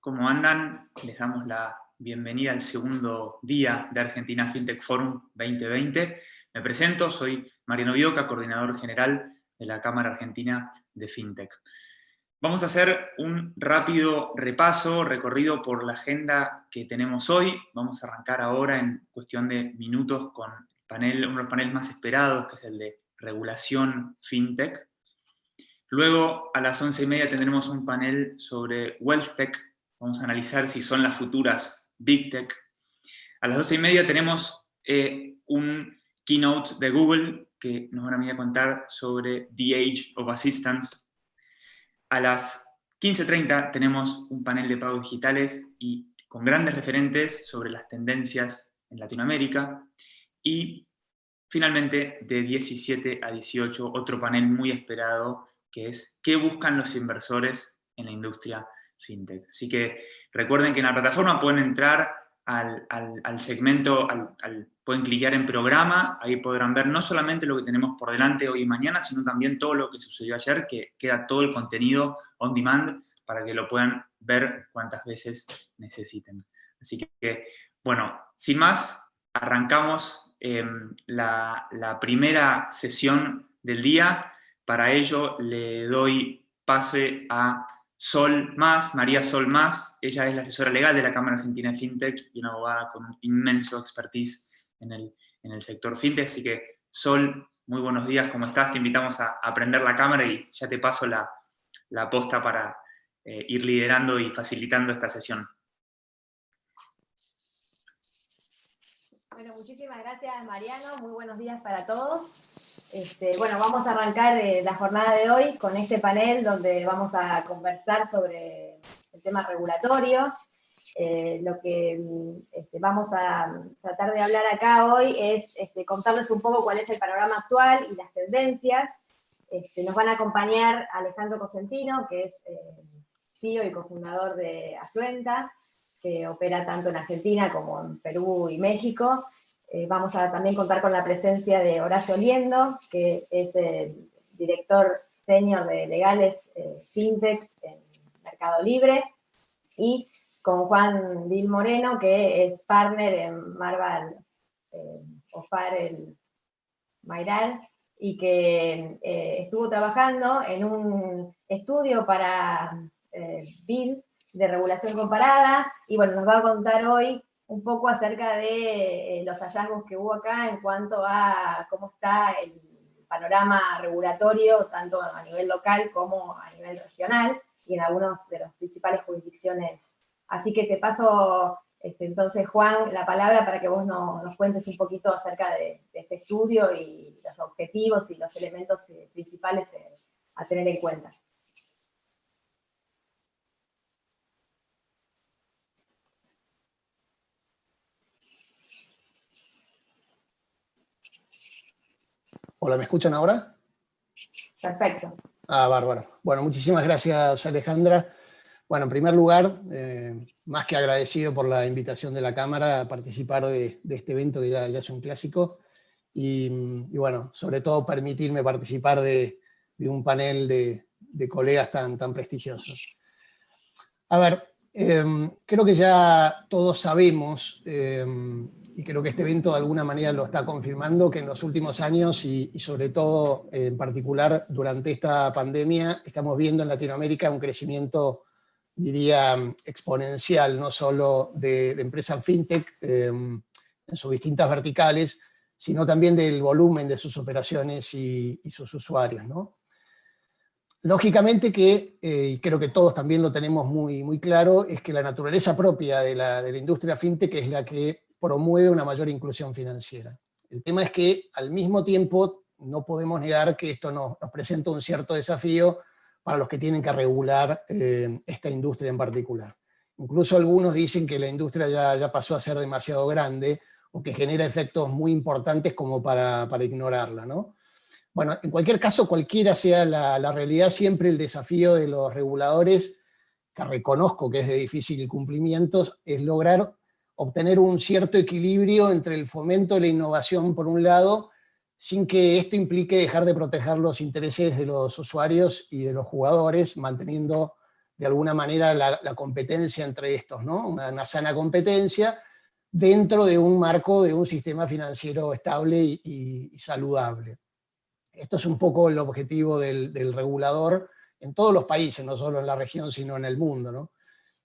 ¿Cómo andan? Les damos la bienvenida al segundo día de Argentina FinTech Forum 2020. Me presento, soy Mariano Bioca, coordinador general de la Cámara Argentina de FinTech. Vamos a hacer un rápido recorrido por la agenda que tenemos hoy. Vamos a arrancar ahora en cuestión de minutos con uno de los paneles más esperados, que es el de regulación FinTech. Luego, a las 11:30 tendremos un panel sobre Wealth Tech. Vamos a analizar si son las futuras Big Tech. A las 12:30 tenemos un keynote de Google que nos van a venir a contar sobre The Age of Assistance. A las 15:30 tenemos un panel de pagos digitales y con grandes referentes sobre las tendencias en Latinoamérica. Y finalmente, de 17 a 18, otro panel muy esperado, que es ¿qué buscan los inversores en la industria FinTech? Así que recuerden que en la plataforma pueden entrar al segmento, pueden clicar en programa, ahí podrán ver no solamente lo que tenemos por delante hoy y mañana, sino también todo lo que sucedió ayer, que queda todo el contenido on demand para que lo puedan ver cuantas veces necesiten. Así que, bueno, sin más, arrancamos la primera sesión del día. Para ello le doy pase a María Sol Mas. Ella es la asesora legal de la Cámara Argentina de FinTech y una abogada con un inmenso expertise en el sector FinTech. Así que, Sol, muy buenos días, ¿cómo estás? Te invitamos a prender la cámara y ya te paso la posta para ir liderando y facilitando esta sesión. Bueno, muchísimas gracias, Mariano. Muy buenos días para todos. Bueno, vamos a arrancar la jornada de hoy con este panel donde vamos a conversar sobre el tema regulatorio. Lo que vamos a tratar de hablar acá hoy es contarles un poco cuál es el panorama actual y las tendencias. Nos van a acompañar Alejandro Cosentino, que es CEO y cofundador de Afluenta, que opera tanto en Argentina como en Perú y México. Vamos a también contar con la presencia de Horacio Liendo, que es el director senior de legales FinTech en Mercado Libre, y con Juan Dil Moreno, que es partner en Marval O'Farrell Mayral, y que estuvo trabajando en un estudio para BID de regulación comparada, y bueno, nos va a contar hoy un poco acerca de los hallazgos que hubo acá en cuanto a cómo está el panorama regulatorio, tanto a nivel local como a nivel regional, y en algunas de las principales jurisdicciones. Así que te paso, entonces, Juan, la palabra para que vos nos cuentes un poquito acerca de este estudio y los objetivos y los elementos principales a tener en cuenta. Hola, ¿me escuchan ahora? Perfecto. Bárbaro. Bueno, muchísimas gracias, Alejandra. Bueno, en primer lugar, más que agradecido por la invitación de la Cámara a participar de este evento que ya es un clásico. Y bueno, sobre todo permitirme participar de un panel de colegas tan prestigiosos. A ver, creo que ya todos sabemos, y creo que este evento de alguna manera lo está confirmando, que en los últimos años y sobre todo en particular durante esta pandemia estamos viendo en Latinoamérica un crecimiento, diría, exponencial, no solo de empresas fintech en sus distintas verticales, sino también del volumen de sus operaciones y sus usuarios, ¿no? Lógicamente que, y creo que todos también lo tenemos muy claro, es que la naturaleza propia de la industria fintech es la que promueve una mayor inclusión financiera. El tema es que al mismo tiempo no podemos negar que esto nos presenta un cierto desafío para los que tienen que regular esta industria en particular. Incluso algunos dicen que la industria ya pasó a ser demasiado grande o que genera efectos muy importantes como para ignorarla, ¿no? Bueno, en cualquier caso, cualquiera sea la realidad, siempre el desafío de los reguladores, que reconozco que es de difícil cumplimiento, es lograr obtener un cierto equilibrio entre el fomento de la innovación por un lado, sin que esto implique dejar de proteger los intereses de los usuarios y de los jugadores, manteniendo de alguna manera la competencia entre estos, ¿no? Una sana competencia dentro de un marco de un sistema financiero estable y saludable. Esto es un poco el objetivo del regulador en todos los países, no solo en la región, sino en el mundo, ¿no?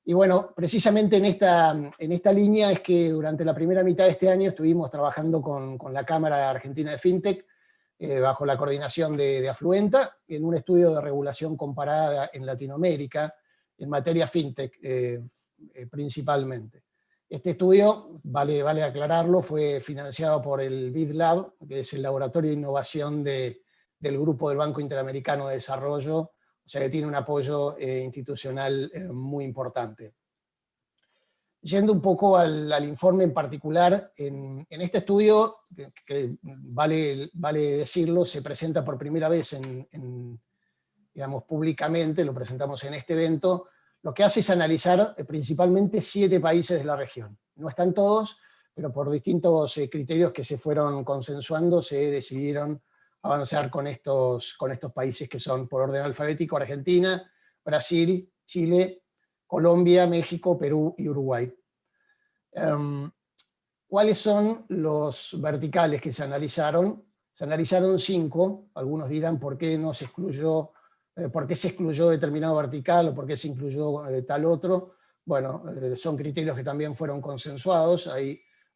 Y bueno, precisamente en esta línea es que durante la primera mitad de este año estuvimos trabajando con la Cámara Argentina de FinTech, bajo la coordinación de Afluenta, en un estudio de regulación comparada en Latinoamérica, en materia FinTech principalmente. Este estudio, vale aclararlo, fue financiado por el BidLab, que es el laboratorio de innovación del Grupo del Banco Interamericano de Desarrollo, o sea que tiene un apoyo institucional muy importante. Yendo un poco al informe en particular, en este estudio, que vale decirlo, se presenta por primera vez digamos, públicamente, lo presentamos en este evento. Lo que hace es analizar principalmente 7 países de la región. No están todos, pero por distintos criterios que se fueron consensuando, se decidieron avanzar con estos países que son, por orden alfabético, Argentina, Brasil, Chile, Colombia, México, Perú y Uruguay. ¿Cuáles son los verticales que se analizaron? Se analizaron 5, algunos dirán por qué no se excluyó, por qué se excluyó determinado vertical o por qué se incluyó tal otro. Bueno, son criterios que también fueron consensuados,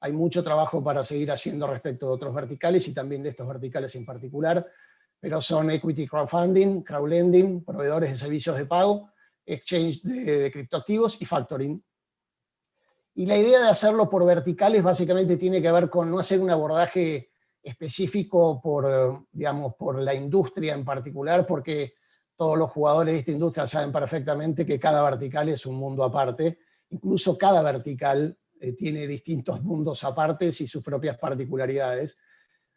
hay mucho trabajo para seguir haciendo respecto de otros verticales y también de estos verticales en particular, pero son equity crowdfunding, crowdlending, proveedores de servicios de pago, exchange de criptoactivos y factoring. Y la idea de hacerlo por verticales básicamente tiene que ver con no hacer un abordaje específico digamos, por la industria en particular, porque todos los jugadores de esta industria saben perfectamente que cada vertical es un mundo aparte, incluso cada vertical tiene distintos mundos apartes y sus propias particularidades.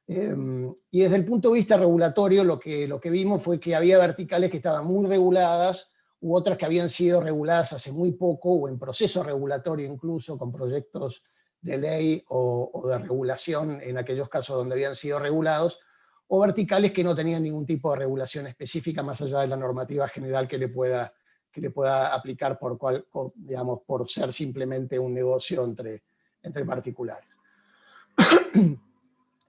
Y desde el punto de vista regulatorio lo que vimos fue que había verticales que estaban muy reguladas, u otras que habían sido reguladas hace muy poco, o en proceso regulatorio incluso, con proyectos de ley o de regulación en aquellos casos donde habían sido regulados, o verticales que no tenían ningún tipo de regulación específica más allá de la normativa general que le pueda aplicar digamos, por ser simplemente un negocio entre particulares.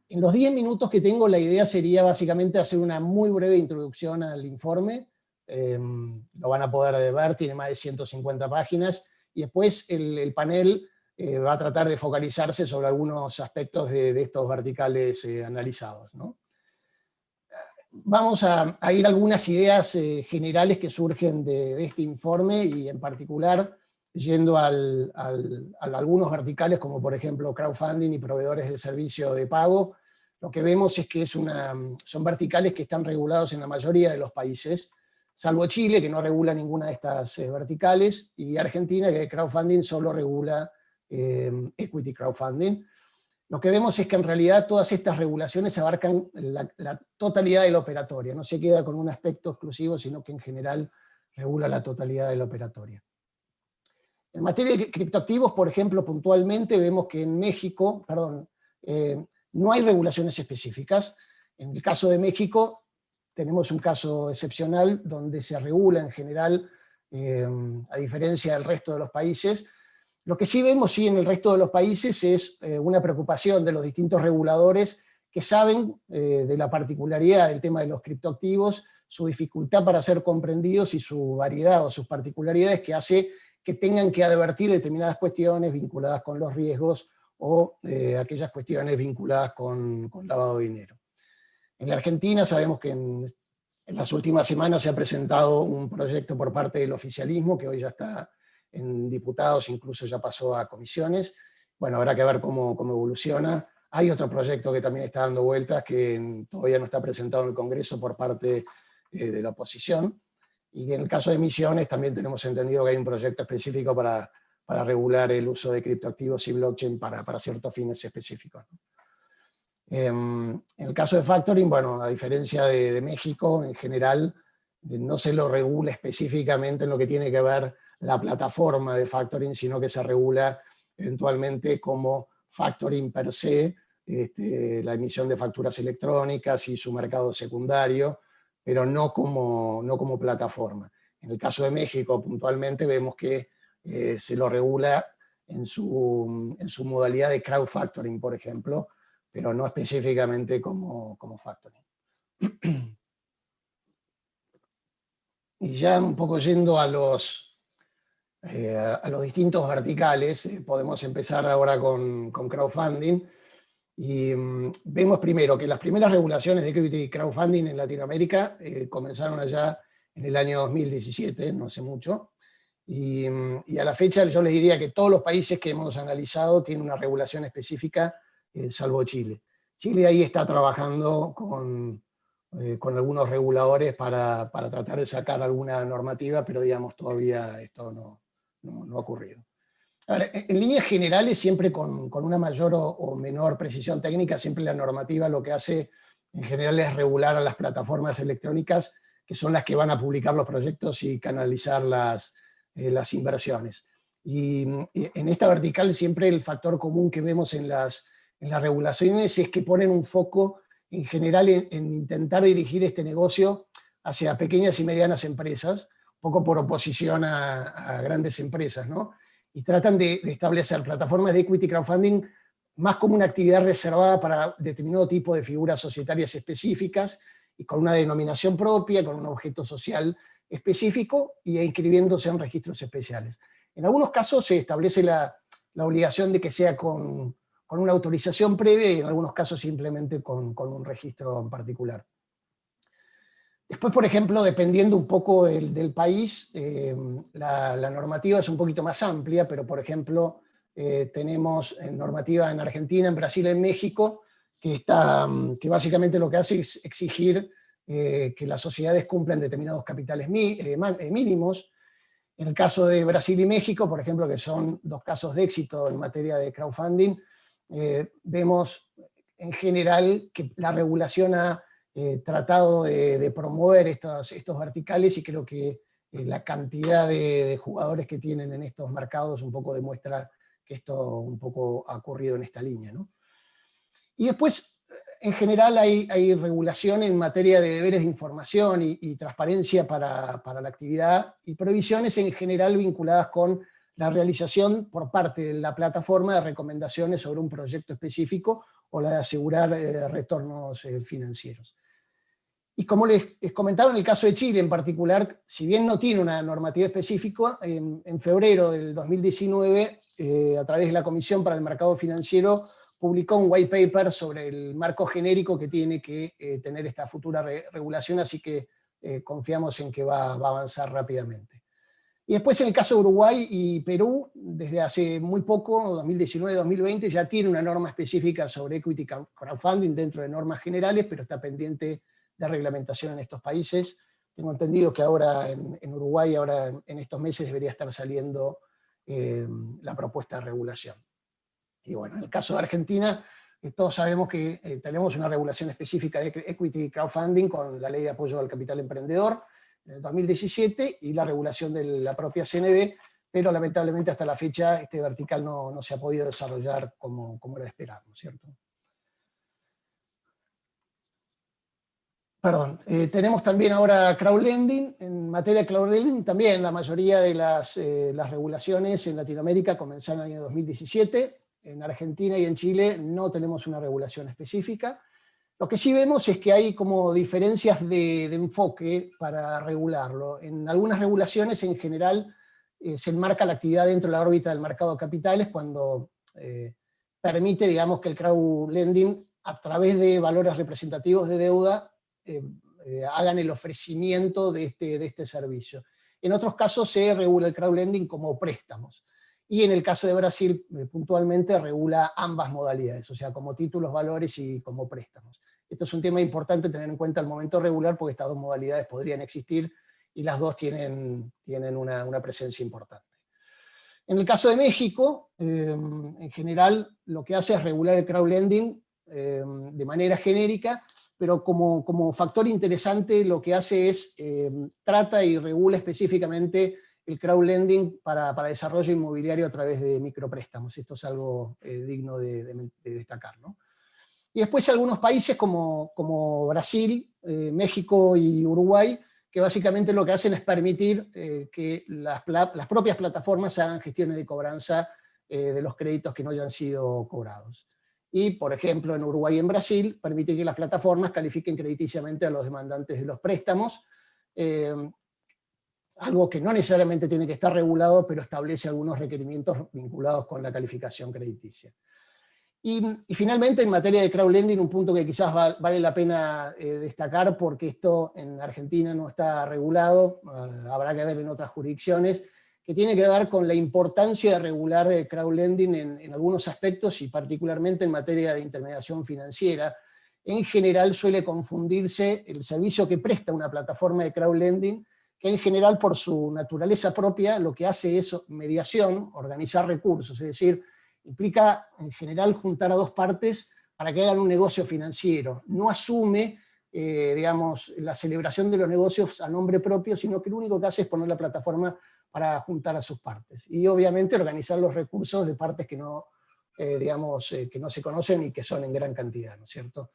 En los 10 minutos que tengo, la idea sería básicamente hacer una muy breve introducción al informe. Lo van a poder ver, tiene más de 150 páginas, y después el panel va a tratar de focalizarse sobre algunos aspectos de estos verticales analizados, ¿no? Vamos a ir a algunas ideas generales que surgen de este informe, y en particular yendo a algunos verticales como por ejemplo crowdfunding y proveedores de servicio de pago. Lo que vemos es que son verticales que están regulados en la mayoría de los países, salvo Chile, que no regula ninguna de estas verticales, y Argentina, que crowdfunding solo regula equity crowdfunding. Lo que vemos es que en realidad todas estas regulaciones abarcan la totalidad de la operatoria, no se queda con un aspecto exclusivo, sino que en general regula la totalidad de la operatoria. En materia de criptoactivos, por ejemplo, puntualmente vemos que en México, no hay regulaciones específicas. En el caso de México, tenemos un caso excepcional donde se regula en general, a diferencia del resto de los países. Lo que sí vemos en el resto de los países es una preocupación de los distintos reguladores que saben de la particularidad del tema de los criptoactivos, su dificultad para ser comprendidos y su variedad o sus particularidades que hace que tengan que advertir determinadas cuestiones vinculadas con los riesgos o aquellas cuestiones vinculadas con lavado de dinero. En la Argentina sabemos que en las últimas semanas se ha presentado un proyecto por parte del oficialismo que hoy ya está en diputados, incluso ya pasó a comisiones. Bueno, habrá que ver cómo evoluciona. Hay otro proyecto que también está dando vueltas que todavía no está presentado en el Congreso por parte de la oposición. Y en el caso de emisiones también tenemos entendido que hay un proyecto específico para regular el uso de criptoactivos y blockchain para ciertos fines específicos. En el caso de factoring, bueno, a diferencia de México, en general no se lo regula específicamente en lo que tiene que ver la plataforma de factoring, sino que se regula eventualmente como factoring per se, la emisión de facturas electrónicas y su mercado secundario, pero no como plataforma. En el caso de México, puntualmente, vemos que se lo regula en su modalidad de crowdfactoring, por ejemplo, pero no específicamente como factoring. Y ya un poco yendo a los distintos verticales, podemos empezar ahora con crowdfunding. Y vemos primero que las primeras regulaciones de equity crowdfunding en Latinoamérica comenzaron allá en el año 2017, no hace mucho. Y a la fecha yo les diría que todos los países que hemos analizado tienen una regulación específica, salvo Chile. Chile ahí está trabajando con algunos reguladores para tratar de sacar alguna normativa, pero digamos todavía esto no ha ocurrido. A ver, en líneas generales, siempre con una mayor o menor precisión técnica, siempre la normativa lo que hace en general es regular a las plataformas electrónicas, que son las que van a publicar los proyectos y canalizar las inversiones. Y en esta vertical siempre el factor común que vemos en las regulaciones es que ponen un foco en general en intentar dirigir este negocio hacia pequeñas y medianas empresas, un poco por oposición a grandes empresas, ¿no? Y tratan de establecer plataformas de equity crowdfunding más como una actividad reservada para determinado tipo de figuras societarias específicas y con una denominación propia, con un objeto social específico y inscribiéndose en registros especiales. En algunos casos se establece la obligación de que sea con una autorización previa y en algunos casos simplemente con un registro en particular. Después, por ejemplo, dependiendo un poco del país, la normativa es un poquito más amplia, pero por ejemplo, tenemos normativa en Argentina, en Brasil, en México, que básicamente lo que hace es exigir que las sociedades cumplan determinados capitales mínimos. En el caso de Brasil y México, por ejemplo, que son dos casos de éxito en materia de crowdfunding, vemos en general que la regulación ha tratado de promover estos verticales, y creo que la cantidad de jugadores que tienen en estos mercados un poco demuestra que esto un poco ha ocurrido en esta línea, ¿no? Y después, en general, hay regulación en materia de deberes de información y transparencia para la actividad, y prohibiciones en general vinculadas con la realización por parte de la plataforma de recomendaciones sobre un proyecto específico o la de asegurar retornos financieros. Y como les comentaba, en el caso de Chile en particular, si bien no tiene una normativa específica, en febrero del 2019, a través de la Comisión para el Mercado Financiero, publicó un white paper sobre el marco genérico que tiene que tener esta futura regulación, así que confiamos en que va a avanzar rápidamente. Y después, en el caso de Uruguay y Perú, desde hace muy poco, 2019-2020, ya tiene una norma específica sobre equity crowdfunding dentro de normas generales, pero está pendiente de reglamentación en estos países. Tengo entendido que ahora en Uruguay, ahora en estos meses, debería estar saliendo la propuesta de regulación. Y bueno, en el caso de Argentina, todos sabemos que tenemos una regulación específica de equity crowdfunding con la Ley de Apoyo al Capital Emprendedor en el 2017 y la regulación de la propia CNB, pero lamentablemente hasta la fecha este vertical no se ha podido desarrollar como era de esperar, ¿no es cierto? Perdón, tenemos también ahora crowdlending. En materia de crowdlending también la mayoría de las regulaciones en Latinoamérica comenzaron en el año 2017. En Argentina y en Chile no tenemos una regulación específica. Lo que sí vemos es que hay como diferencias de enfoque para regularlo. En algunas regulaciones en general se enmarca la actividad dentro de la órbita del mercado de capitales cuando permite, digamos, que el crowdlending a través de valores representativos de deuda hagan el ofrecimiento de este servicio. En otros casos se regula el crowdlending como préstamos. Y en el caso de Brasil, puntualmente, regula ambas modalidades, o sea, como títulos, valores y como préstamos. Esto es un tema importante tener en cuenta al momento de regular, porque estas dos modalidades podrían existir y las dos tienen una presencia importante. En el caso de México, en general, lo que hace es regular el crowdlending de manera genérica, pero como factor interesante lo que hace es trata y regula específicamente el crowdlending para desarrollo inmobiliario a través de micropréstamos. Esto es algo digno de destacar, ¿no? Y después algunos países como Brasil, México y Uruguay, que básicamente lo que hacen es permitir que las propias plataformas hagan gestiones de cobranza de los créditos que no hayan sido cobrados. Y, por ejemplo, en Uruguay y en Brasil, permite que las plataformas califiquen crediticiamente a los demandantes de los préstamos, algo que no necesariamente tiene que estar regulado, pero establece algunos requerimientos vinculados con la calificación crediticia. Y finalmente, en materia de crowdlending, un punto que quizás vale la pena destacar, porque esto en Argentina no está regulado, habrá que ver en otras jurisdicciones, que tiene que ver con la importancia de regular el crowdlending en algunos aspectos, y particularmente en materia de intermediación financiera. En general suele confundirse el servicio que presta una plataforma de crowdlending, que en general por su naturaleza propia lo que hace es mediación, organizar recursos, es decir, implica en general juntar a dos partes para que hagan un negocio financiero. No asume, digamos, la celebración de los negocios a nombre propio, sino que lo único que hace es poner la plataforma para juntar a sus partes. Y obviamente organizar los recursos de partes que no, digamos, que no se conocen y que son en gran cantidad, ¿no es cierto?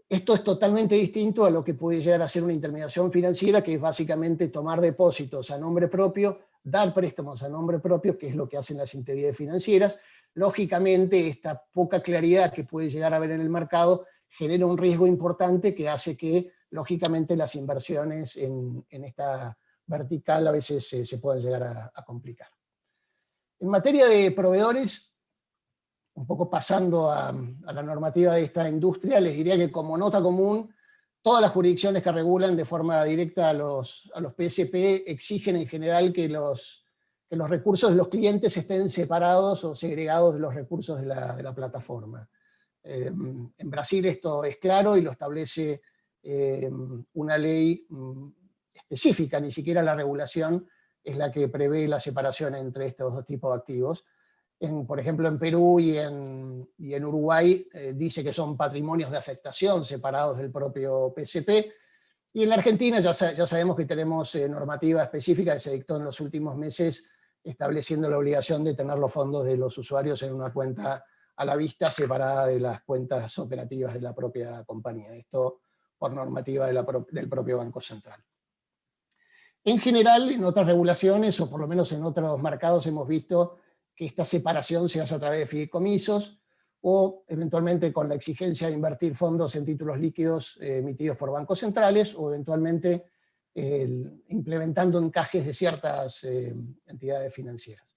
Esto es totalmente distinto a lo que puede llegar a ser una intermediación financiera, que es básicamente tomar depósitos a nombre propio, dar préstamos a nombre propio, que es lo que hacen las entidades financieras. Lógicamente, esta poca claridad que puede llegar a haber en el mercado genera un riesgo importante que hace que, lógicamente, las inversiones en esta vertical a veces se puedan llegar a complicar. En materia de proveedores, un poco pasando a la normativa de esta industria, les diría que como nota común, todas las jurisdicciones que regulan de forma directa a los PSP exigen en general que los recursos de los clientes estén separados o segregados de los recursos de la plataforma. En Brasil esto es claro y lo establece una ley específica, ni siquiera la regulación es la que prevé la separación entre estos dos tipos de activos. Por ejemplo, en Perú y en Uruguay dice que son patrimonios de afectación separados del propio PSP, y en la Argentina ya sabemos que tenemos normativa específica que se dictó en los últimos meses estableciendo la obligación de tener los fondos de los usuarios en una cuenta a la vista separada de las cuentas operativas de la propia compañía. Esto por normativa del propio Banco Central. En general, en otras regulaciones, o por lo menos en otros mercados, hemos visto que esta separación se hace a través de fideicomisos, o eventualmente con la exigencia de invertir fondos en títulos líquidos emitidos por bancos centrales, o eventualmente implementando encajes de ciertas entidades financieras.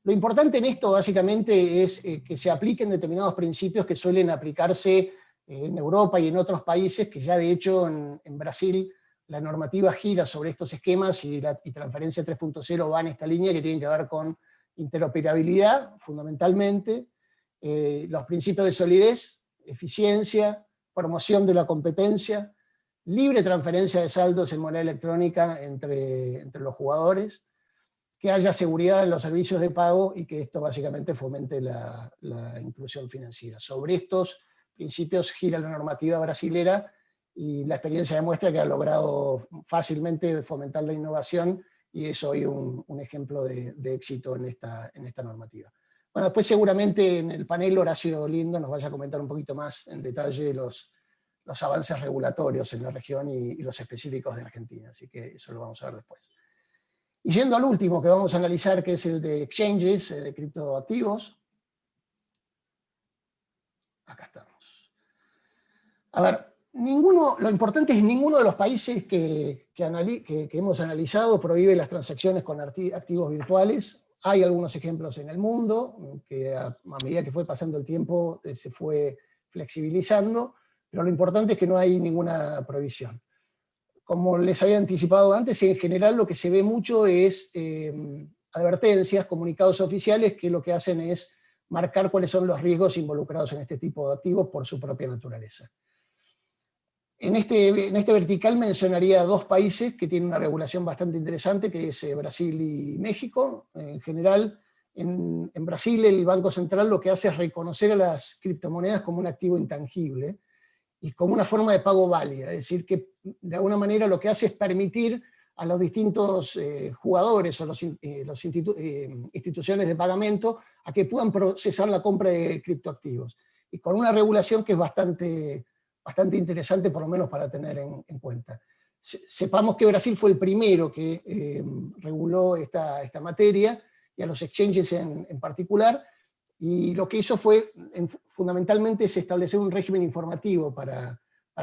Lo importante en esto básicamente es que se apliquen determinados principios que suelen aplicarse en Europa y en otros países, que ya de hecho en Brasil la normativa gira sobre estos esquemas y Transferencia 3.0 va en esta línea, que tiene que ver con interoperabilidad, fundamentalmente, los principios de solidez, eficiencia, promoción de la competencia, libre transferencia de saldos en moneda electrónica entre los jugadores, que haya seguridad en los servicios de pago y que esto básicamente fomente la inclusión financiera. Sobre estos principios gira la normativa brasilera y la experiencia demuestra que ha logrado fácilmente fomentar la innovación y es hoy un ejemplo de éxito en esta normativa. Bueno, después seguramente en el panel Horacio Lindo nos vaya a comentar un poquito más en detalle los avances regulatorios en la región y los específicos de Argentina, así que eso lo vamos a ver después. Y yendo al último que vamos a analizar, que es el de exchanges, de criptoactivos. Acá estamos. A ver, lo importante es que ninguno de los países que hemos analizado prohíbe las transacciones con activos virtuales. Hay algunos ejemplos en el mundo, que a medida que fue pasando el tiempo se fue flexibilizando, pero lo importante es que no hay ninguna prohibición. Como les había anticipado antes, en general lo que se ve mucho es advertencias, comunicados oficiales, que lo que hacen es marcar cuáles son los riesgos involucrados en este tipo de activos por su propia naturaleza. En este vertical mencionaría dos países que tienen una regulación bastante interesante, que es Brasil y México. En general, en Brasil el Banco Central lo que hace es reconocer a las criptomonedas como un activo intangible, y como una forma de pago válida, es decir, que de alguna manera lo que hace es permitir a los distintos jugadores o las instituciones de pagamento a que puedan procesar la compra de criptoactivos. Y con una regulación que es bastante interesante, por lo menos para tener en cuenta. Sepamos que Brasil fue el primero que reguló esta materia, y a los exchanges en particular, y lo que hizo fue, fundamentalmente, es establecer un régimen informativo para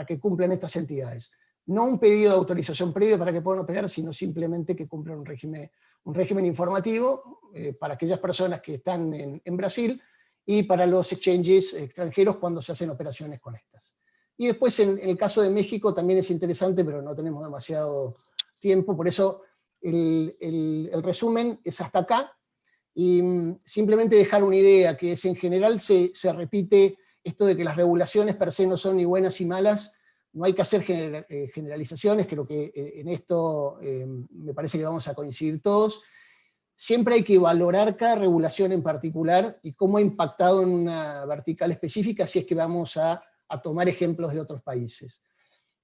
que cumplan estas entidades. No un pedido de autorización previo para que puedan operar, sino simplemente que cumplan un régimen informativo para aquellas personas que están en Brasil, y para los exchanges extranjeros cuando se hacen operaciones con estas. Y después, en el caso de México, también es interesante, pero no tenemos demasiado tiempo, por eso el resumen es hasta acá, y simplemente dejar una idea, que es, en general se repite esto de que las regulaciones per se no son ni buenas ni malas. No hay que hacer generalizaciones, creo que en esto me parece que vamos a coincidir todos. Siempre hay que valorar cada regulación en particular y cómo ha impactado en una vertical específica, si es que vamos a tomar ejemplos de otros países.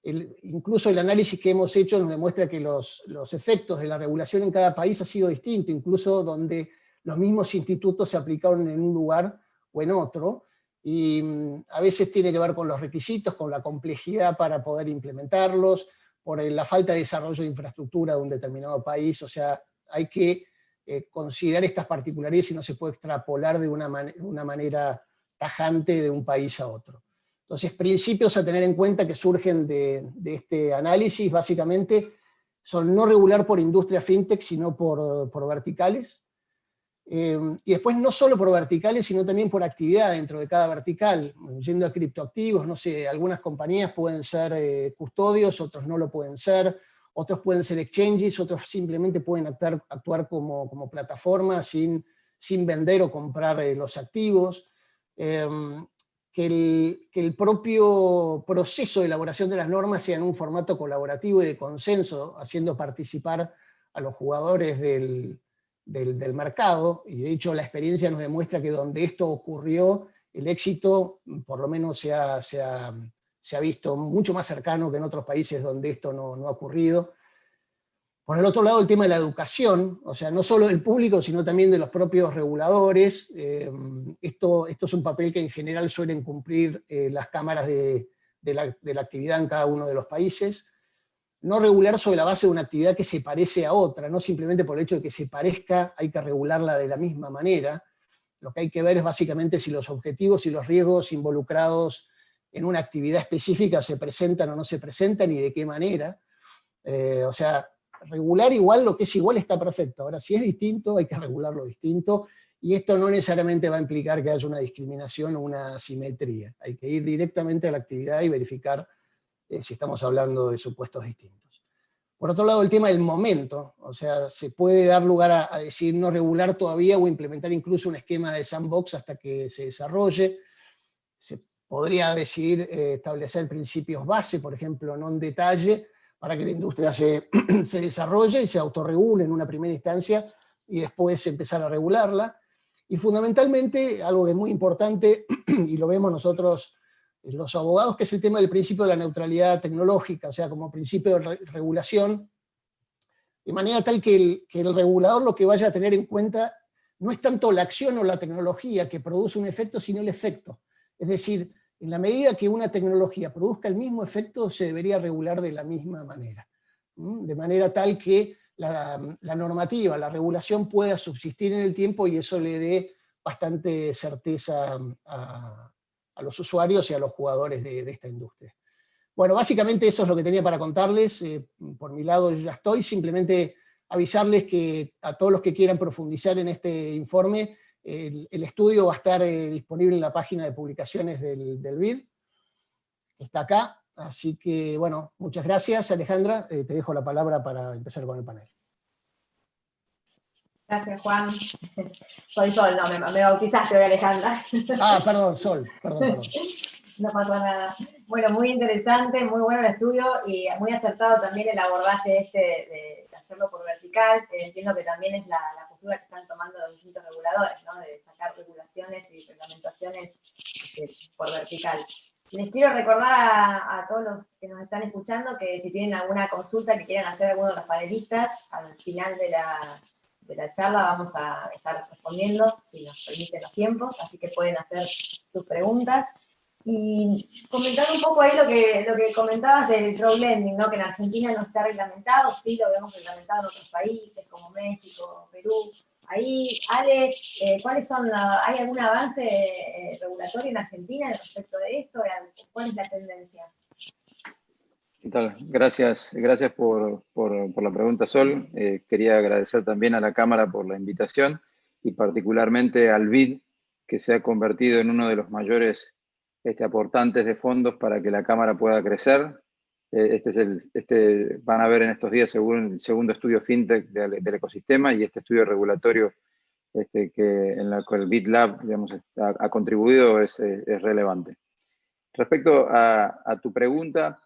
Incluso el análisis que hemos hecho nos demuestra que los efectos de la regulación en cada país ha sido distinto, incluso donde los mismos institutos se aplicaron en un lugar o en otro, y a veces tiene que ver con los requisitos, con la complejidad para poder implementarlos, por la falta de desarrollo de infraestructura de un determinado país. O sea, hay que considerar estas particularidades y no se puede extrapolar de una manera tajante de un país a otro. Entonces, principios a tener en cuenta que surgen de este análisis, básicamente, son no regular por industria fintech, sino por verticales. Y después no solo por verticales, sino también por actividad dentro de cada vertical. Yendo a criptoactivos, no sé, algunas compañías pueden ser custodios, otros no lo pueden ser, otros pueden ser exchanges, otros simplemente pueden actuar como plataforma sin vender o comprar los activos. Que el propio proceso de elaboración de las normas sea en un formato colaborativo y de consenso, haciendo participar a los jugadores del mercado, y de hecho la experiencia nos demuestra que donde esto ocurrió, el éxito por lo menos se ha visto mucho más cercano que en otros países donde esto no ha ocurrido. Por el otro lado, el tema de la educación, o sea, no solo del público, sino también de los propios reguladores. Esto es un papel que en general suelen cumplir las cámaras de la actividad en cada uno de los países. No regular sobre la base de una actividad que se parece a otra, no simplemente por el hecho de que se parezca, hay que regularla de la misma manera. Lo que hay que ver es básicamente si los objetivos y los riesgos involucrados en una actividad específica se presentan o no se presentan y de qué manera. O sea, regular igual, lo que es igual está perfecto. Ahora, si es distinto, hay que regularlo distinto, y esto no necesariamente va a implicar que haya una discriminación o una asimetría. Hay que ir directamente a la actividad y verificar si estamos hablando de supuestos distintos. Por otro lado, el tema del momento, o sea, se puede dar lugar a decir no regular todavía o implementar incluso un esquema de sandbox hasta que se desarrolle. Se podría decidir establecer principios base, por ejemplo, no en detalle, para que la industria se desarrolle y se autorregule en una primera instancia y después empezar a regularla. Y fundamentalmente, algo que es muy importante, y lo vemos nosotros los abogados, que es el tema del principio de la neutralidad tecnológica, o sea, como principio de regulación, de manera tal que el regulador lo que vaya a tener en cuenta no es tanto la acción o la tecnología que produce un efecto, sino el efecto. Es decir, en la medida que una tecnología produzca el mismo efecto, se debería regular de la misma manera. De manera tal que la normativa, la regulación pueda subsistir en el tiempo y eso le dé bastante certeza a los usuarios y a los jugadores de esta industria. Bueno, básicamente eso es lo que tenía para contarles. Por mi lado yo ya estoy. Simplemente avisarles que a todos los que quieran profundizar en este informe, el estudio va a estar disponible en la página de publicaciones del BID. Está acá. Así que, bueno, muchas gracias, Alejandra. Te dejo la palabra para empezar con el panel. Gracias, Juan. Soy Sol, no, me bautizaste hoy, Alejandra. Ah, perdón, Sol, perdón. No pasó nada. Bueno, muy interesante, muy bueno el estudio y muy acertado también el abordaje de hacerlo por vertical. Entiendo que también es la postura que están tomando los distintos reguladores, ¿no? De sacar regulaciones y reglamentaciones por vertical. Les quiero recordar a todos los que nos están escuchando que si tienen alguna consulta que quieran hacer alguno de los panelistas, al final de la charla vamos a estar respondiendo, si nos permiten los tiempos, así que pueden hacer sus preguntas. Y comentar un poco ahí lo que comentabas del crowdlending, ¿no? Que en Argentina no está reglamentado, sí lo vemos reglamentado en otros países como México, Perú. Ahí, Ale, ¿hay algún avance regulatorio en Argentina respecto de esto? ¿Cuál es la tendencia? ¿Qué tal? Gracias por la pregunta, Sol. Quería agradecer también a la Cámara por la invitación y particularmente al BID, que se ha convertido en uno de los mayores aportantes de fondos para que la Cámara pueda crecer. Van a ver en estos días según el segundo estudio FinTech del ecosistema y este estudio regulatorio en la cual el BID Lab, digamos, ha contribuido es relevante. Respecto a tu pregunta,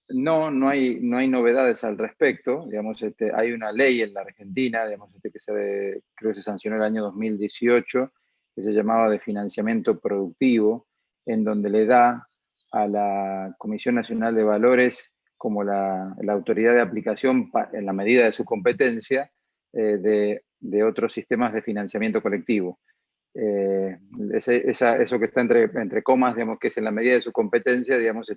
no hay novedades al respecto. Digamos, hay una ley en la Argentina, digamos, creo que se sancionó el año 2018, que se llamaba de financiamiento productivo, en donde le da a la Comisión Nacional de Valores como la autoridad de aplicación en la medida de su competencia de otros sistemas de financiamiento colectivo. Eso que está entre comas, digamos, que es en la medida de su competencia, digamos,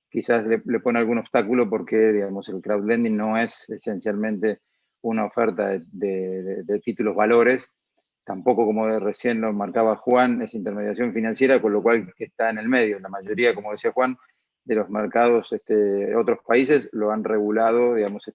quizás le pone algún obstáculo porque, digamos, el crowdlending no es esencialmente una oferta de títulos valores, tampoco, como recién lo marcaba Juan, es intermediación financiera, con lo cual que está en el medio. La mayoría, como decía Juan, de los mercados de otros países lo han regulado, digamos,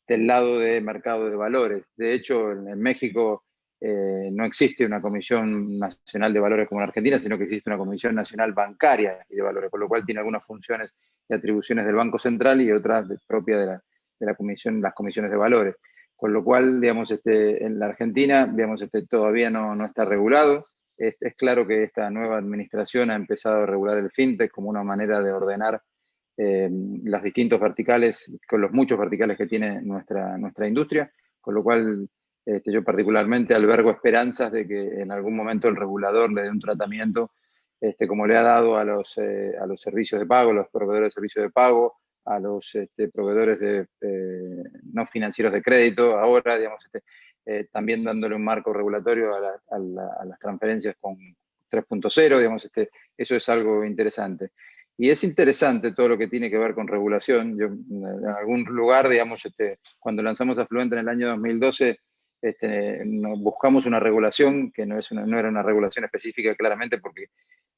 del lado de mercado de valores. De hecho, en México no existe una Comisión Nacional de Valores como en Argentina, sino que existe una Comisión Nacional Bancaria y de Valores, con lo cual tiene algunas funciones y atribuciones del Banco Central y otras propias de la comisión, las comisiones de valores. Con lo cual, digamos, en la Argentina, digamos, todavía no está regulado. Es claro que esta nueva administración ha empezado a regular el fintech como una manera de ordenar las distintos verticales, con los muchos verticales que tiene nuestra industria, con lo cual yo particularmente albergo esperanzas de que en algún momento el regulador le dé un tratamiento como le ha dado a los servicios de pago, los proveedores de servicios de pago, a los proveedores no financieros de crédito, ahora, digamos, también dándole un marco regulatorio a las transferencias con 3.0, digamos, eso es algo interesante. Y es interesante todo lo que tiene que ver con regulación. Yo, en algún lugar, digamos, cuando lanzamos Afluente en el año 2012, buscamos una regulación que no era una regulación específica claramente porque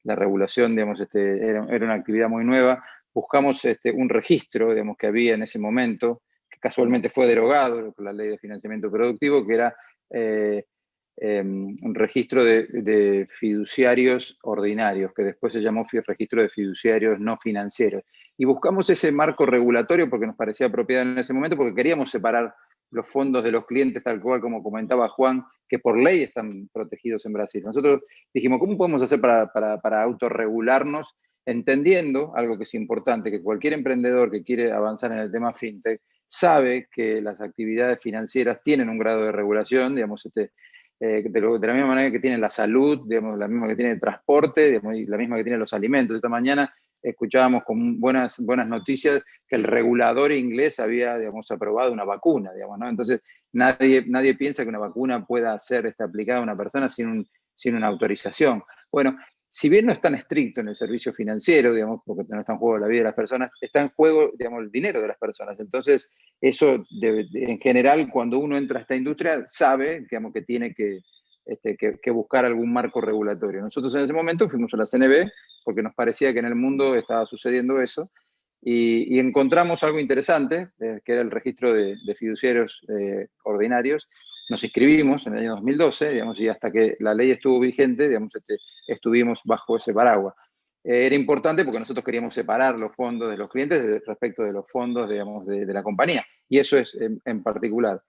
la regulación, digamos, era una actividad muy nueva. Buscamos un registro, digamos, que había en ese momento, que casualmente fue derogado por la Ley de Financiamiento Productivo, que era un registro de fiduciarios ordinarios, que después se llamó registro de fiduciarios no financieros. Y buscamos ese marco regulatorio porque nos parecía apropiado en ese momento, porque queríamos separar los fondos de los clientes, tal cual como comentaba Juan, que por ley están protegidos en Brasil. Nosotros dijimos, ¿cómo podemos hacer para autorregularnos? Entendiendo algo que es importante, que cualquier emprendedor que quiere avanzar en el tema fintech sabe que las actividades financieras tienen un grado de regulación, digamos, de la misma manera que tiene la salud, digamos, la misma que tiene el transporte, digamos, y la misma que tiene los alimentos. Esta mañana escuchábamos con buenas noticias que el regulador inglés había, digamos, aprobado una vacuna, digamos, ¿no? Entonces, nadie piensa que una vacuna pueda ser aplicada a una persona sin una autorización. Bueno, si bien no es tan estricto en el servicio financiero, digamos, porque no está en juego la vida de las personas, está en juego, digamos, el dinero de las personas. Entonces, eso, en general, cuando uno entra a esta industria, sabe, digamos, que tiene que buscar algún marco regulatorio. Nosotros en ese momento fuimos a la CNB porque nos parecía que en el mundo estaba sucediendo eso y encontramos algo interesante, que era el registro de fiduciarios ordinarios. Nos inscribimos en el año 2012, digamos, y hasta que la ley estuvo vigente, digamos, estuvimos bajo ese paraguas. Era importante porque nosotros queríamos separar los fondos de los clientes respecto de los fondos, digamos, de la compañía, y eso es en particular.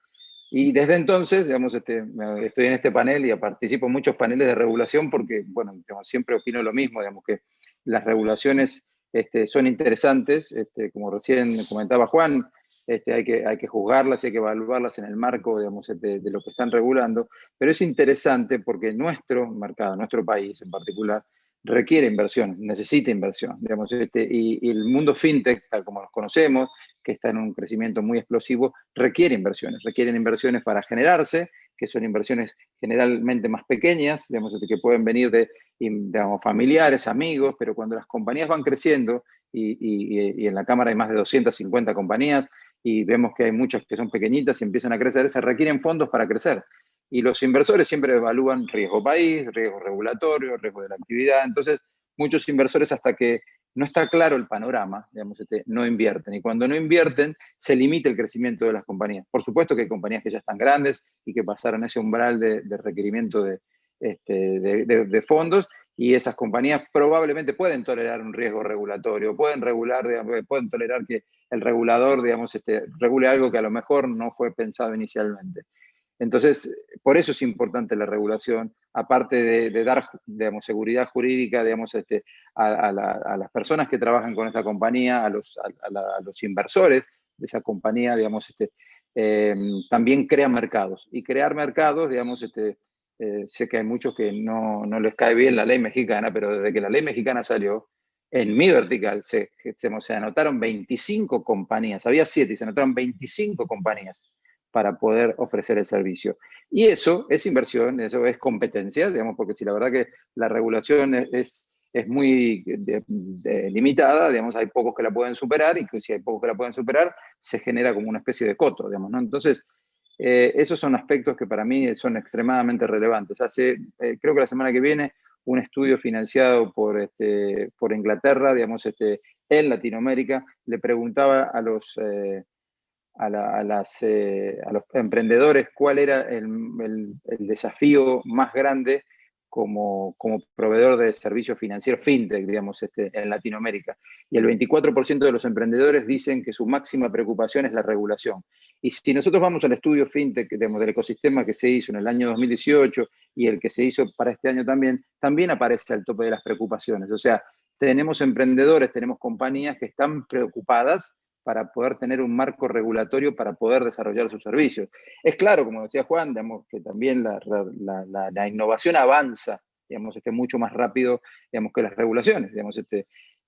Y desde entonces, digamos, estoy en este panel y participo en muchos paneles de regulación porque, bueno, digamos, siempre opino lo mismo, digamos, que las regulaciones son interesantes, como recién comentaba Juan, hay que juzgarlas y hay que evaluarlas en el marco, digamos, de lo que están regulando, pero es interesante porque nuestro mercado, nuestro país en particular, requiere inversión, necesita inversión, digamos, y el mundo fintech, tal como los conocemos, que está en un crecimiento muy explosivo, requieren inversiones para generarse, que son inversiones generalmente más pequeñas, digamos, que pueden venir de, digamos, familiares, amigos, pero cuando las compañías van creciendo, y en la Cámara hay más de 250 compañías, y vemos que hay muchas que son pequeñitas y empiezan a crecer, se requieren fondos para crecer. Y los inversores siempre evalúan riesgo país, riesgo regulatorio, riesgo de la actividad. Entonces, muchos inversores, hasta que no está claro el panorama, digamos, no invierten. Y cuando no invierten, se limita el crecimiento de las compañías. Por supuesto que hay compañías que ya están grandes y que pasaron ese umbral de requerimiento de fondos, y esas compañías probablemente pueden tolerar un riesgo regulatorio, pueden regular, digamos, pueden tolerar que el regulador, digamos, regule algo que a lo mejor no fue pensado inicialmente. Entonces, por eso es importante la regulación, aparte de dar, digamos, seguridad jurídica, digamos, a las personas que trabajan con esta compañía, a los inversores de esa compañía, digamos, también crea mercados. Y crear mercados, digamos, sé que hay muchos que no les cae bien la ley mexicana, pero desde que la ley mexicana salió, en mi vertical se anotaron 25 compañías, había 7 y se anotaron 25 compañías para poder ofrecer el servicio. Y eso es inversión, eso es competencia, digamos, porque si la verdad que la regulación es muy limitada, digamos, hay pocos que la pueden superar, y que si hay pocos que la pueden superar, se genera como una especie de coto, digamos, ¿no? Entonces, esos son aspectos que para mí son extremadamente relevantes. Creo que la semana que viene, un estudio financiado por Inglaterra, digamos, en Latinoamérica, le preguntaba a los emprendedores cuál era el desafío más grande como proveedor de servicios financieros fintech, digamos, en Latinoamérica. Y el 24% de los emprendedores dicen que su máxima preocupación es la regulación. Y si nosotros vamos al estudio fintech, digamos, del ecosistema que se hizo en el año 2018 y el que se hizo para este año también aparece al tope de las preocupaciones. O sea, tenemos emprendedores, tenemos compañías que están preocupadas para poder tener un marco regulatorio para poder desarrollar sus servicios. Es claro, como decía Juan, digamos, que también la innovación avanza, digamos, mucho más rápido, digamos, que las regulaciones, digamos,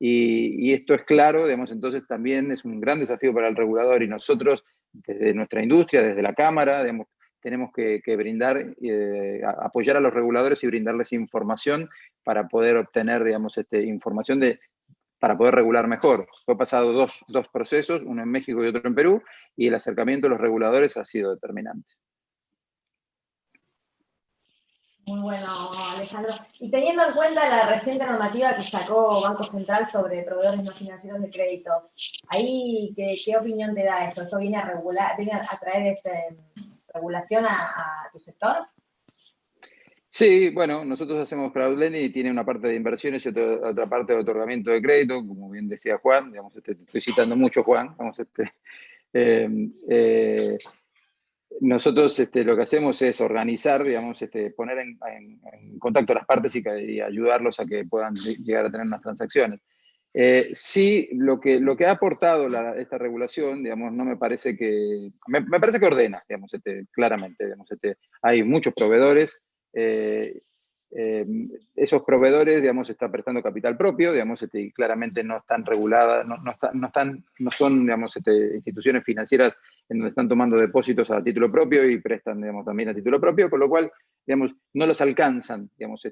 y esto es claro, digamos, entonces también es un gran desafío para el regulador, y nosotros, desde nuestra industria, desde la Cámara, digamos, tenemos que brindar, apoyar a los reguladores y brindarles información para poder obtener, digamos, información para poder regular mejor. Fue pasado dos procesos, uno en México y otro en Perú, y el acercamiento de los reguladores ha sido determinante. Muy bueno, Alejandro. Y teniendo en cuenta la reciente normativa que sacó Banco Central sobre proveedores no financieros de créditos, ahí, ¿qué opinión te da esto? ¿Esto viene a regular, viene a traer regulación a tu sector? Sí, bueno, nosotros hacemos crowdlending y tiene una parte de inversiones y otra parte de otorgamiento de crédito, como bien decía Juan, digamos, te estoy citando mucho, Juan, digamos, nosotros lo que hacemos es organizar, digamos, poner en contacto a las partes y ayudarlos a que puedan llegar a tener unas transacciones. Sí, lo que ha aportado esta regulación, digamos, no me parece que... Me parece que ordena, digamos, claramente. Digamos, hay muchos proveedores. Esos proveedores, digamos, están prestando capital propio, digamos, y claramente no están reguladas, no son, digamos, instituciones financieras en donde están tomando depósitos a título propio y prestan, digamos, también a título propio, con lo cual, digamos, no los alcanzan, digamos,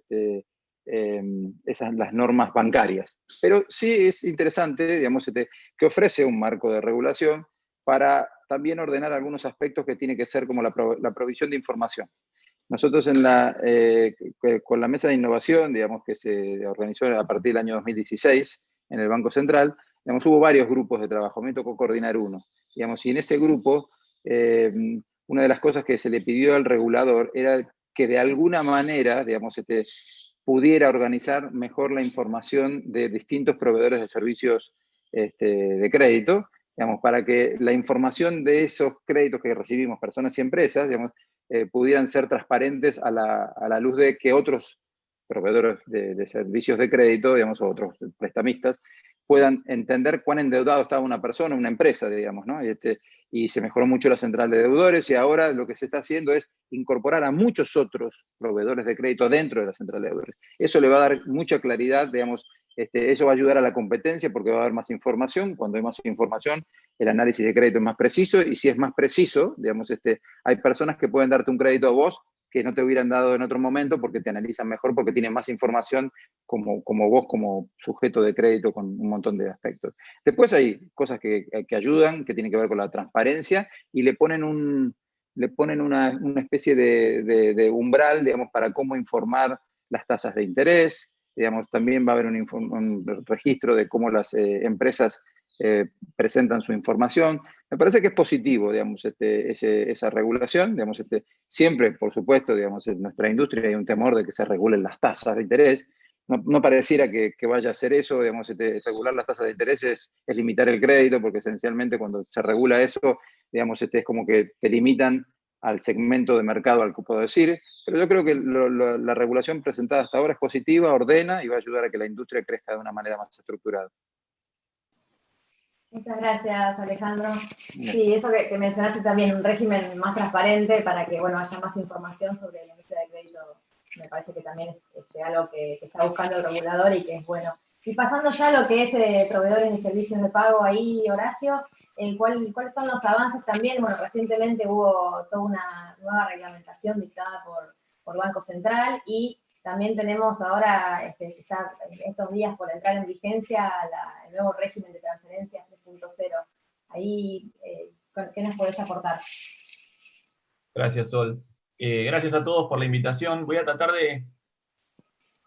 las normas bancarias. Pero sí es interesante, digamos, que ofrece un marco de regulación para también ordenar algunos aspectos que tiene que ser como la provisión de información. Nosotros con la mesa de innovación, digamos, que se organizó a partir del año 2016 en el Banco Central, digamos, hubo varios grupos de trabajo, me tocó coordinar uno, digamos, y en ese grupo una de las cosas que se le pidió al regulador era que de alguna manera, digamos, pudiera organizar mejor la información de distintos proveedores de servicios de crédito, digamos, para que la información de esos créditos que recibimos personas y empresas, digamos, pudieran ser transparentes a la luz de que otros proveedores de servicios de crédito, digamos, o otros prestamistas, puedan entender cuán endeudado estaba una persona, una empresa, digamos, ¿no? Y se mejoró mucho la central de deudores, y ahora lo que se está haciendo es incorporar a muchos otros proveedores de crédito dentro de la central de deudores. Eso le va a dar mucha claridad, digamos, eso va a ayudar a la competencia porque va a haber más información. Cuando hay más información, el análisis de crédito es más preciso, y si es más preciso, digamos, hay personas que pueden darte un crédito a vos que no te hubieran dado en otro momento porque te analizan mejor, porque tienen más información como vos, como sujeto de crédito, con un montón de aspectos. Después hay cosas que ayudan, que tienen que ver con la transparencia, y le ponen una especie de umbral, digamos, para cómo informar las tasas de interés. Digamos, también va a haber un registro de cómo las empresas presentan su información. Me parece que es positivo, digamos, esa regulación. Digamos, siempre, por supuesto, digamos, en nuestra industria hay un temor de que se regulen las tasas de interés. No pareciera que vaya a ser eso. Digamos, regular las tasas de interés es limitar el crédito, porque esencialmente cuando se regula eso, digamos, es como que te limitan al segmento de mercado al que puedo decir. Pero yo creo que la regulación presentada hasta ahora es positiva, ordena, y va a ayudar a que la industria crezca de una manera más estructurada. Muchas gracias, Alejandro. Sí, eso que mencionaste también, un régimen más transparente para que, bueno, haya más información sobre la industria de crédito, me parece que también es algo que está buscando el regulador y que es bueno. Y pasando ya a lo que es proveedores de servicios de pago ahí, Horacio, ¿cuáles son los avances también? Bueno, recientemente hubo toda una nueva reglamentación dictada por Banco Central, y también tenemos ahora, está estos días por entrar en vigencia el nuevo régimen de transferencias 3.0. Ahí, ¿qué nos podés aportar? Gracias, Sol. Gracias a todos por la invitación. Voy a tratar de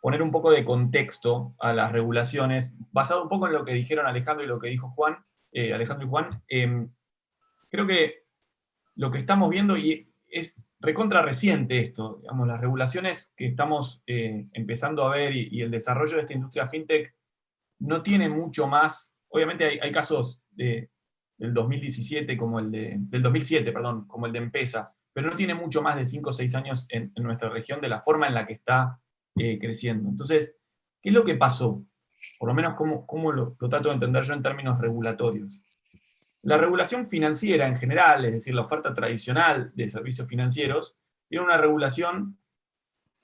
poner un poco de contexto a las regulaciones, basado un poco en lo que dijeron Alejandro y lo que dijo Alejandro y Juan. Creo que lo que estamos viendo, y es recontra reciente esto, digamos, las regulaciones que estamos empezando a ver y el desarrollo de esta industria fintech no tiene mucho más. Obviamente hay casos del 2017 del 2007, perdón, como el de M-Pesa, pero no tiene mucho más de 5 o 6 años en nuestra región, de la forma en la que está creciendo. Entonces, ¿qué es lo que pasó? Por lo menos cómo lo trato de entender yo en términos regulatorios. La regulación financiera en general, es decir, la oferta tradicional de servicios financieros, tiene una regulación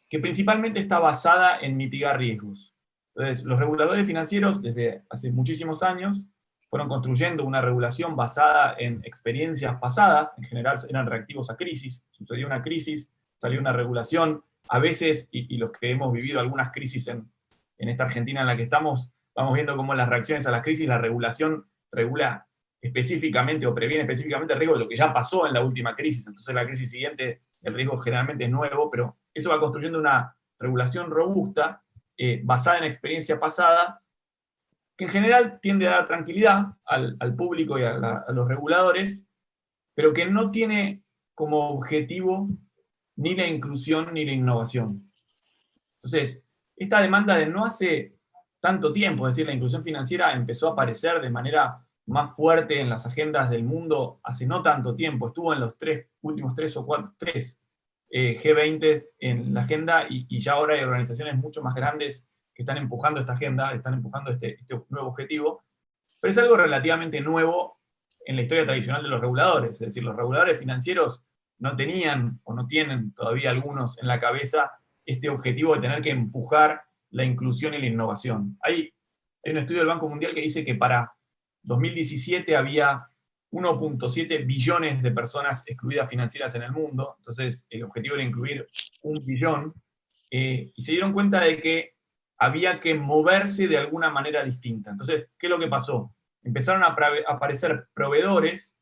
que principalmente está basada en mitigar riesgos. Entonces, los reguladores financieros, desde hace muchísimos años, fueron construyendo una regulación basada en experiencias pasadas. En general eran reactivos a crisis. Sucedió una crisis, salió una regulación. A veces, y los que hemos vivido algunas crisis en esta Argentina en la que estamos, vamos viendo cómo las reacciones a las crisis, la regulación regula específicamente o previene específicamente el riesgo de lo que ya pasó en la última crisis. Entonces la crisis siguiente, el riesgo generalmente es nuevo, pero eso va construyendo una regulación robusta, basada en experiencia pasada, que en general tiende a dar tranquilidad al público y a los reguladores, pero que no tiene como objetivo ni la inclusión ni la innovación. Entonces, esta demanda de no hace tanto tiempo, es decir, la inclusión financiera empezó a aparecer de manera más fuerte en las agendas del mundo hace no tanto tiempo. Estuvo en los últimos tres G20 en la agenda, y ya ahora hay organizaciones mucho más grandes que están empujando esta agenda, están empujando este nuevo objetivo, pero es algo relativamente nuevo en la historia tradicional de los reguladores. Es decir, los reguladores financieros no tenían, o no tienen todavía algunos en la cabeza, este objetivo de tener que empujar la inclusión y la innovación. Hay un estudio del Banco Mundial que dice que para 2017 había 1.7 billones de personas excluidas financieras en el mundo. Entonces el objetivo era incluir 1 billón, y se dieron cuenta de que había que moverse de alguna manera distinta. Entonces, ¿qué es lo que pasó? Empezaron a aparecer proveedores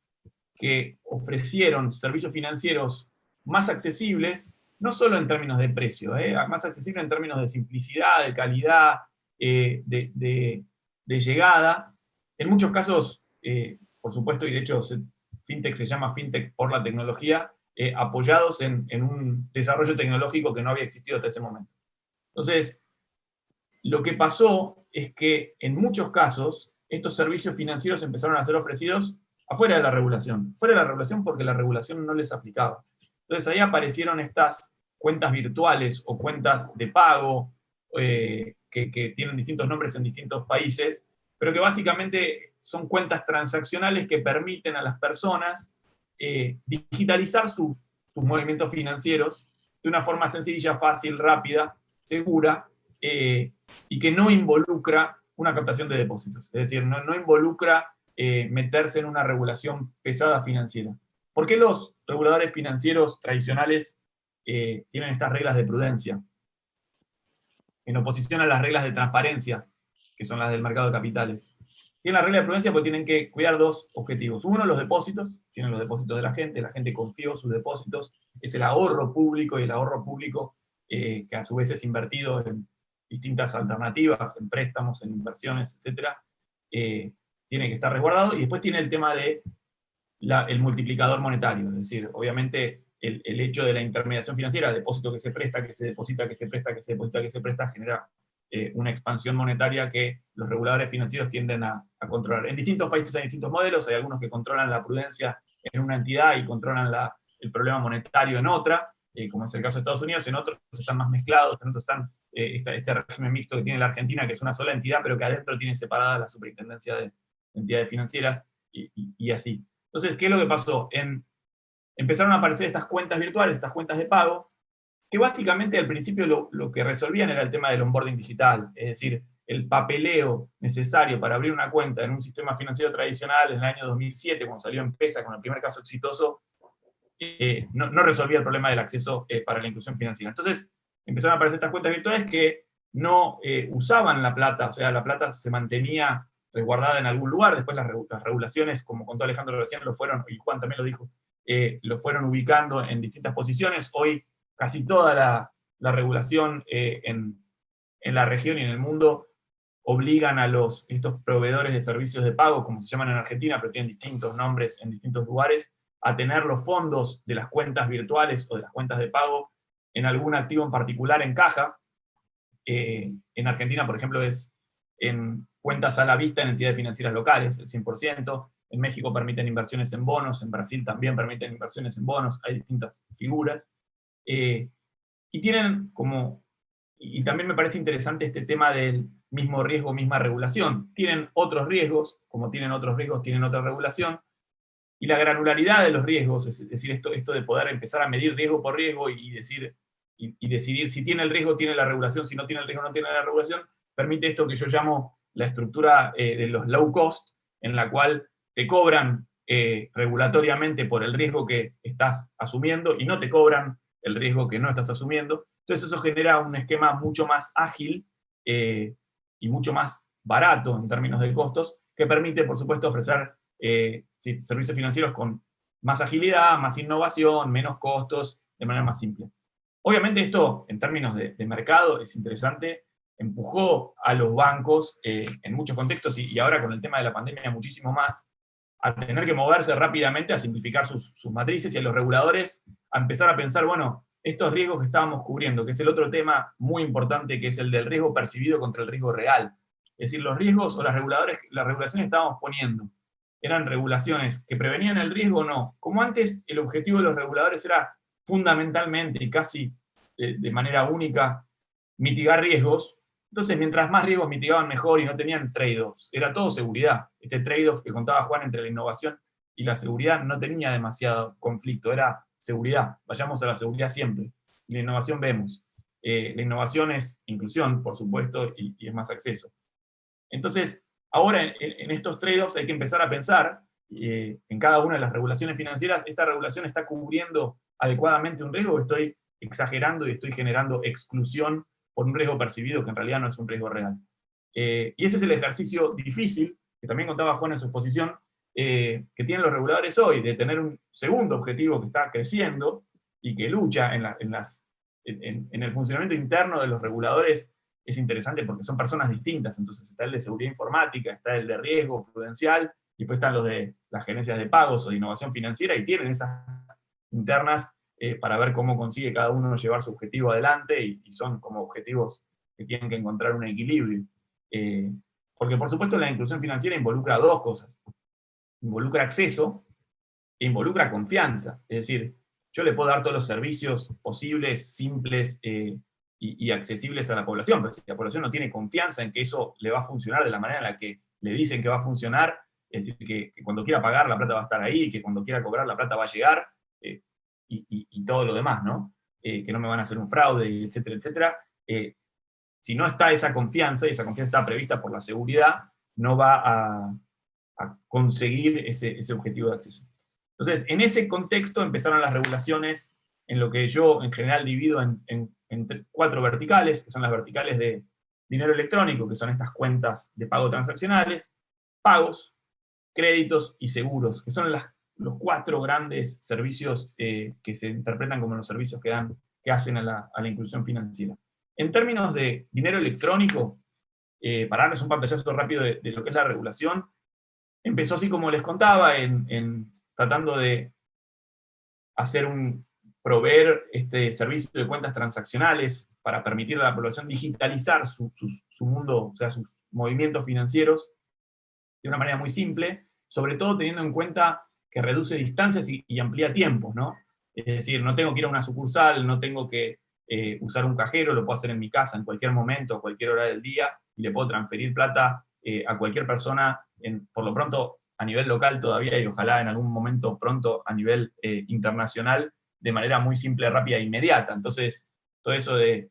que ofrecieron servicios financieros más accesibles, no solo en términos de precio, más accesibles en términos de simplicidad, de calidad, de llegada. En muchos casos, por supuesto, y de hecho fintech se llama fintech por la tecnología, apoyados en un desarrollo tecnológico que no había existido hasta ese momento. Entonces, lo que pasó es que en muchos casos estos servicios financieros empezaron a ser ofrecidos afuera de la regulación. Fuera de la regulación porque la regulación no les aplicaba. Entonces ahí aparecieron estas cuentas virtuales o cuentas de pago que tienen distintos nombres en distintos países, pero que básicamente son cuentas transaccionales que permiten a las personas digitalizar sus movimientos financieros de una forma sencilla, fácil, rápida, segura, y que no involucra una captación de depósitos. Es decir, no involucra meterse en una regulación pesada financiera. ¿Por qué los reguladores financieros tradicionales tienen estas reglas de prudencia, en oposición a las reglas de transparencia, que son las del mercado de capitales? Tienen la regla de prudencia porque tienen que cuidar dos objetivos. Uno, los depósitos. Tienen los depósitos de la gente confió sus depósitos, es el ahorro público, y el ahorro público que a su vez es invertido en distintas alternativas, en préstamos, en inversiones, etc., tiene que estar resguardado. Y después tiene el tema de el multiplicador monetario, es decir, obviamente el hecho de la intermediación financiera, el depósito que se presta, que se deposita, que se presta, que se deposita, que se presta, genera una expansión monetaria que los reguladores financieros tienden a controlar. En distintos países hay distintos modelos, hay algunos que controlan la prudencia en una entidad y controlan el problema monetario en otra, como es el caso de Estados Unidos. En otros están más mezclados, en otros están este régimen mixto que tiene la Argentina, que es una sola entidad, pero que adentro tiene separada la superintendencia de entidades financieras, y así. Entonces, ¿qué es lo que pasó? Empezaron a aparecer estas cuentas virtuales, estas cuentas de pago, que básicamente al principio lo que resolvían era el tema del onboarding digital, es decir, el papeleo necesario para abrir una cuenta en un sistema financiero tradicional en el año 2007, cuando salió M-Pesa con el primer caso exitoso, no resolvía el problema del acceso para la inclusión financiera. Entonces empezaron a aparecer estas cuentas virtuales que no usaban la plata, o sea, la plata se mantenía resguardada en algún lugar. Después las regulaciones, como contó Alejandro recién, lo fueron, y Juan también lo dijo, lo fueron ubicando en distintas posiciones. Hoy casi toda la regulación en la región y en el mundo obligan a estos proveedores de servicios de pago, como se llaman en Argentina, pero tienen distintos nombres en distintos lugares, a tener los fondos de las cuentas virtuales o de las cuentas de pago en algún activo en particular en caja. En Argentina, por ejemplo, es en cuentas a la vista en entidades financieras locales, el 100%. En México permiten inversiones en bonos, en Brasil también permiten inversiones en bonos, hay distintas figuras. Y tienen como, y también me parece interesante este tema del mismo riesgo, misma regulación. Tienen otros riesgos, como tienen otros riesgos, tienen otra regulación, y la granularidad de los riesgos, es decir, esto de poder empezar a medir riesgo por riesgo y decidir si tiene el riesgo, tiene la regulación, si no tiene el riesgo, no tiene la regulación, permite esto que yo llamo la estructura de los low cost, en la cual te cobran regulatoriamente por el riesgo que estás asumiendo y no te cobran el riesgo que no estás asumiendo. Entonces eso genera un esquema mucho más ágil y mucho más barato en términos de costos, que permite, por supuesto, ofrecer servicios financieros con más agilidad, más innovación, menos costos, de manera más simple. Obviamente esto, en términos de mercado, es interesante, empujó a los bancos en muchos contextos, y ahora con el tema de la pandemia muchísimo más, a tener que moverse rápidamente, a simplificar sus matrices, y a los reguladores a empezar a pensar, bueno, estos riesgos que estábamos cubriendo, que es el otro tema muy importante, que es el del riesgo percibido contra el riesgo real. Es decir, los riesgos o las regulaciones que estábamos poniendo, ¿eran regulaciones que prevenían el riesgo o no? Como antes, el objetivo de los reguladores era fundamentalmente y casi de manera única mitigar riesgos. Entonces, mientras más riesgos mitigaban mejor y no tenían trade-offs, era todo seguridad. Este trade-off que contaba Juan entre la innovación y la seguridad no tenía demasiado conflicto, era seguridad. Vayamos a la seguridad siempre. Y la innovación vemos. La innovación es inclusión, por supuesto, y es más acceso. Entonces, ahora en estos trade-offs hay que empezar a pensar en cada una de las regulaciones financieras, ¿esta regulación está cubriendo adecuadamente un riesgo o estoy exagerando y estoy generando exclusión por un riesgo percibido que en realidad no es un riesgo real? Y ese es el ejercicio difícil, que también contaba Juan en su exposición, que tienen los reguladores hoy, de tener un segundo objetivo que está creciendo y que lucha en el funcionamiento interno de los reguladores. Es interesante porque son personas distintas, entonces está el de seguridad informática, está el de riesgo prudencial, y después están los de las gerencias de pagos o de innovación financiera, y tienen esas internas para ver cómo consigue cada uno llevar su objetivo adelante, y son como objetivos que tienen que encontrar un equilibrio. Porque por supuesto la inclusión financiera involucra dos cosas. Involucra acceso e involucra confianza. Es decir, yo le puedo dar todos los servicios posibles, simples y accesibles a la población, pero si la población no tiene confianza en que eso le va a funcionar de la manera en la que le dicen que va a funcionar, es decir, que cuando quiera pagar la plata va a estar ahí, que cuando quiera cobrar la plata va a llegar, y todo lo demás, ¿no? Que no me van a hacer un fraude, etcétera, etcétera. Si no está esa confianza, y esa confianza está prevista por la seguridad, no va a conseguir ese objetivo de acceso. Entonces, en ese contexto empezaron las regulaciones en lo que yo en general divido en 4 verticales, que son las verticales de dinero electrónico, que son estas cuentas de pago transaccionales, pagos, créditos y seguros, que son los 4 grandes servicios que se interpretan como los servicios que hacen a la inclusión financiera. En términos de dinero electrónico, para darles un pantallazo rápido de lo que es la regulación, empezó así como les contaba, tratando de proveer este servicio de cuentas transaccionales para permitir a la población digitalizar su mundo, o sea, sus movimientos financieros de una manera muy simple, sobre todo teniendo en cuenta que reduce distancias y amplía tiempos, ¿no? Es decir, no tengo que ir a una sucursal, no tengo que usar un cajero, lo puedo hacer en mi casa en cualquier momento, a cualquier hora del día, y le puedo transferir plata a cualquier persona, por lo pronto a nivel local todavía, y ojalá en algún momento pronto a nivel internacional, de manera muy simple, rápida e inmediata. Entonces, todo eso de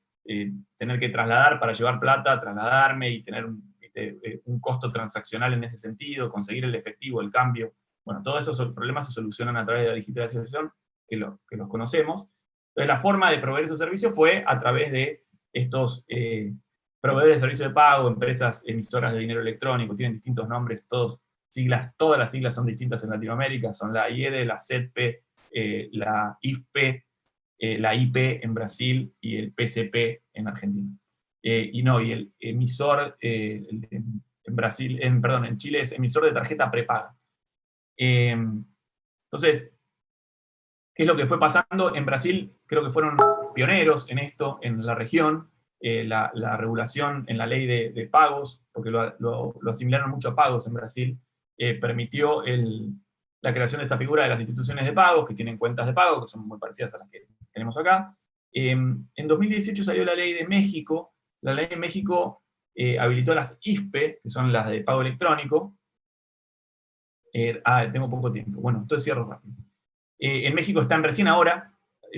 tener que trasladar para llevar plata, trasladarme y tener un costo transaccional en ese sentido, conseguir el efectivo, el cambio, bueno, todos esos problemas se solucionan a través de la digitalización, que los conocemos. Entonces, la forma de proveer esos servicios fue a través de estos proveedores de servicios de pago, empresas emisoras de dinero electrónico, tienen distintos nombres, todas las siglas son distintas en Latinoamérica, son la IEDE, la CEDPE, la IFPE, la IP en Brasil y el PCP en Argentina. Y el emisor en Chile es emisor de tarjeta prepaga. Entonces, ¿qué es lo que fue pasando? En Brasil creo que fueron pioneros en esto, en la región, la regulación en la ley de pagos, porque lo asimilaron mucho a pagos en Brasil, permitió la creación de esta figura de las instituciones de pagos, que tienen cuentas de pago, que son muy parecidas a las que tenemos acá. En 2018 salió la ley de México. La ley de México habilitó las IFPE, que son las de pago electrónico. Tengo poco tiempo. Bueno, entonces cierro rápido. En México están recién ahora,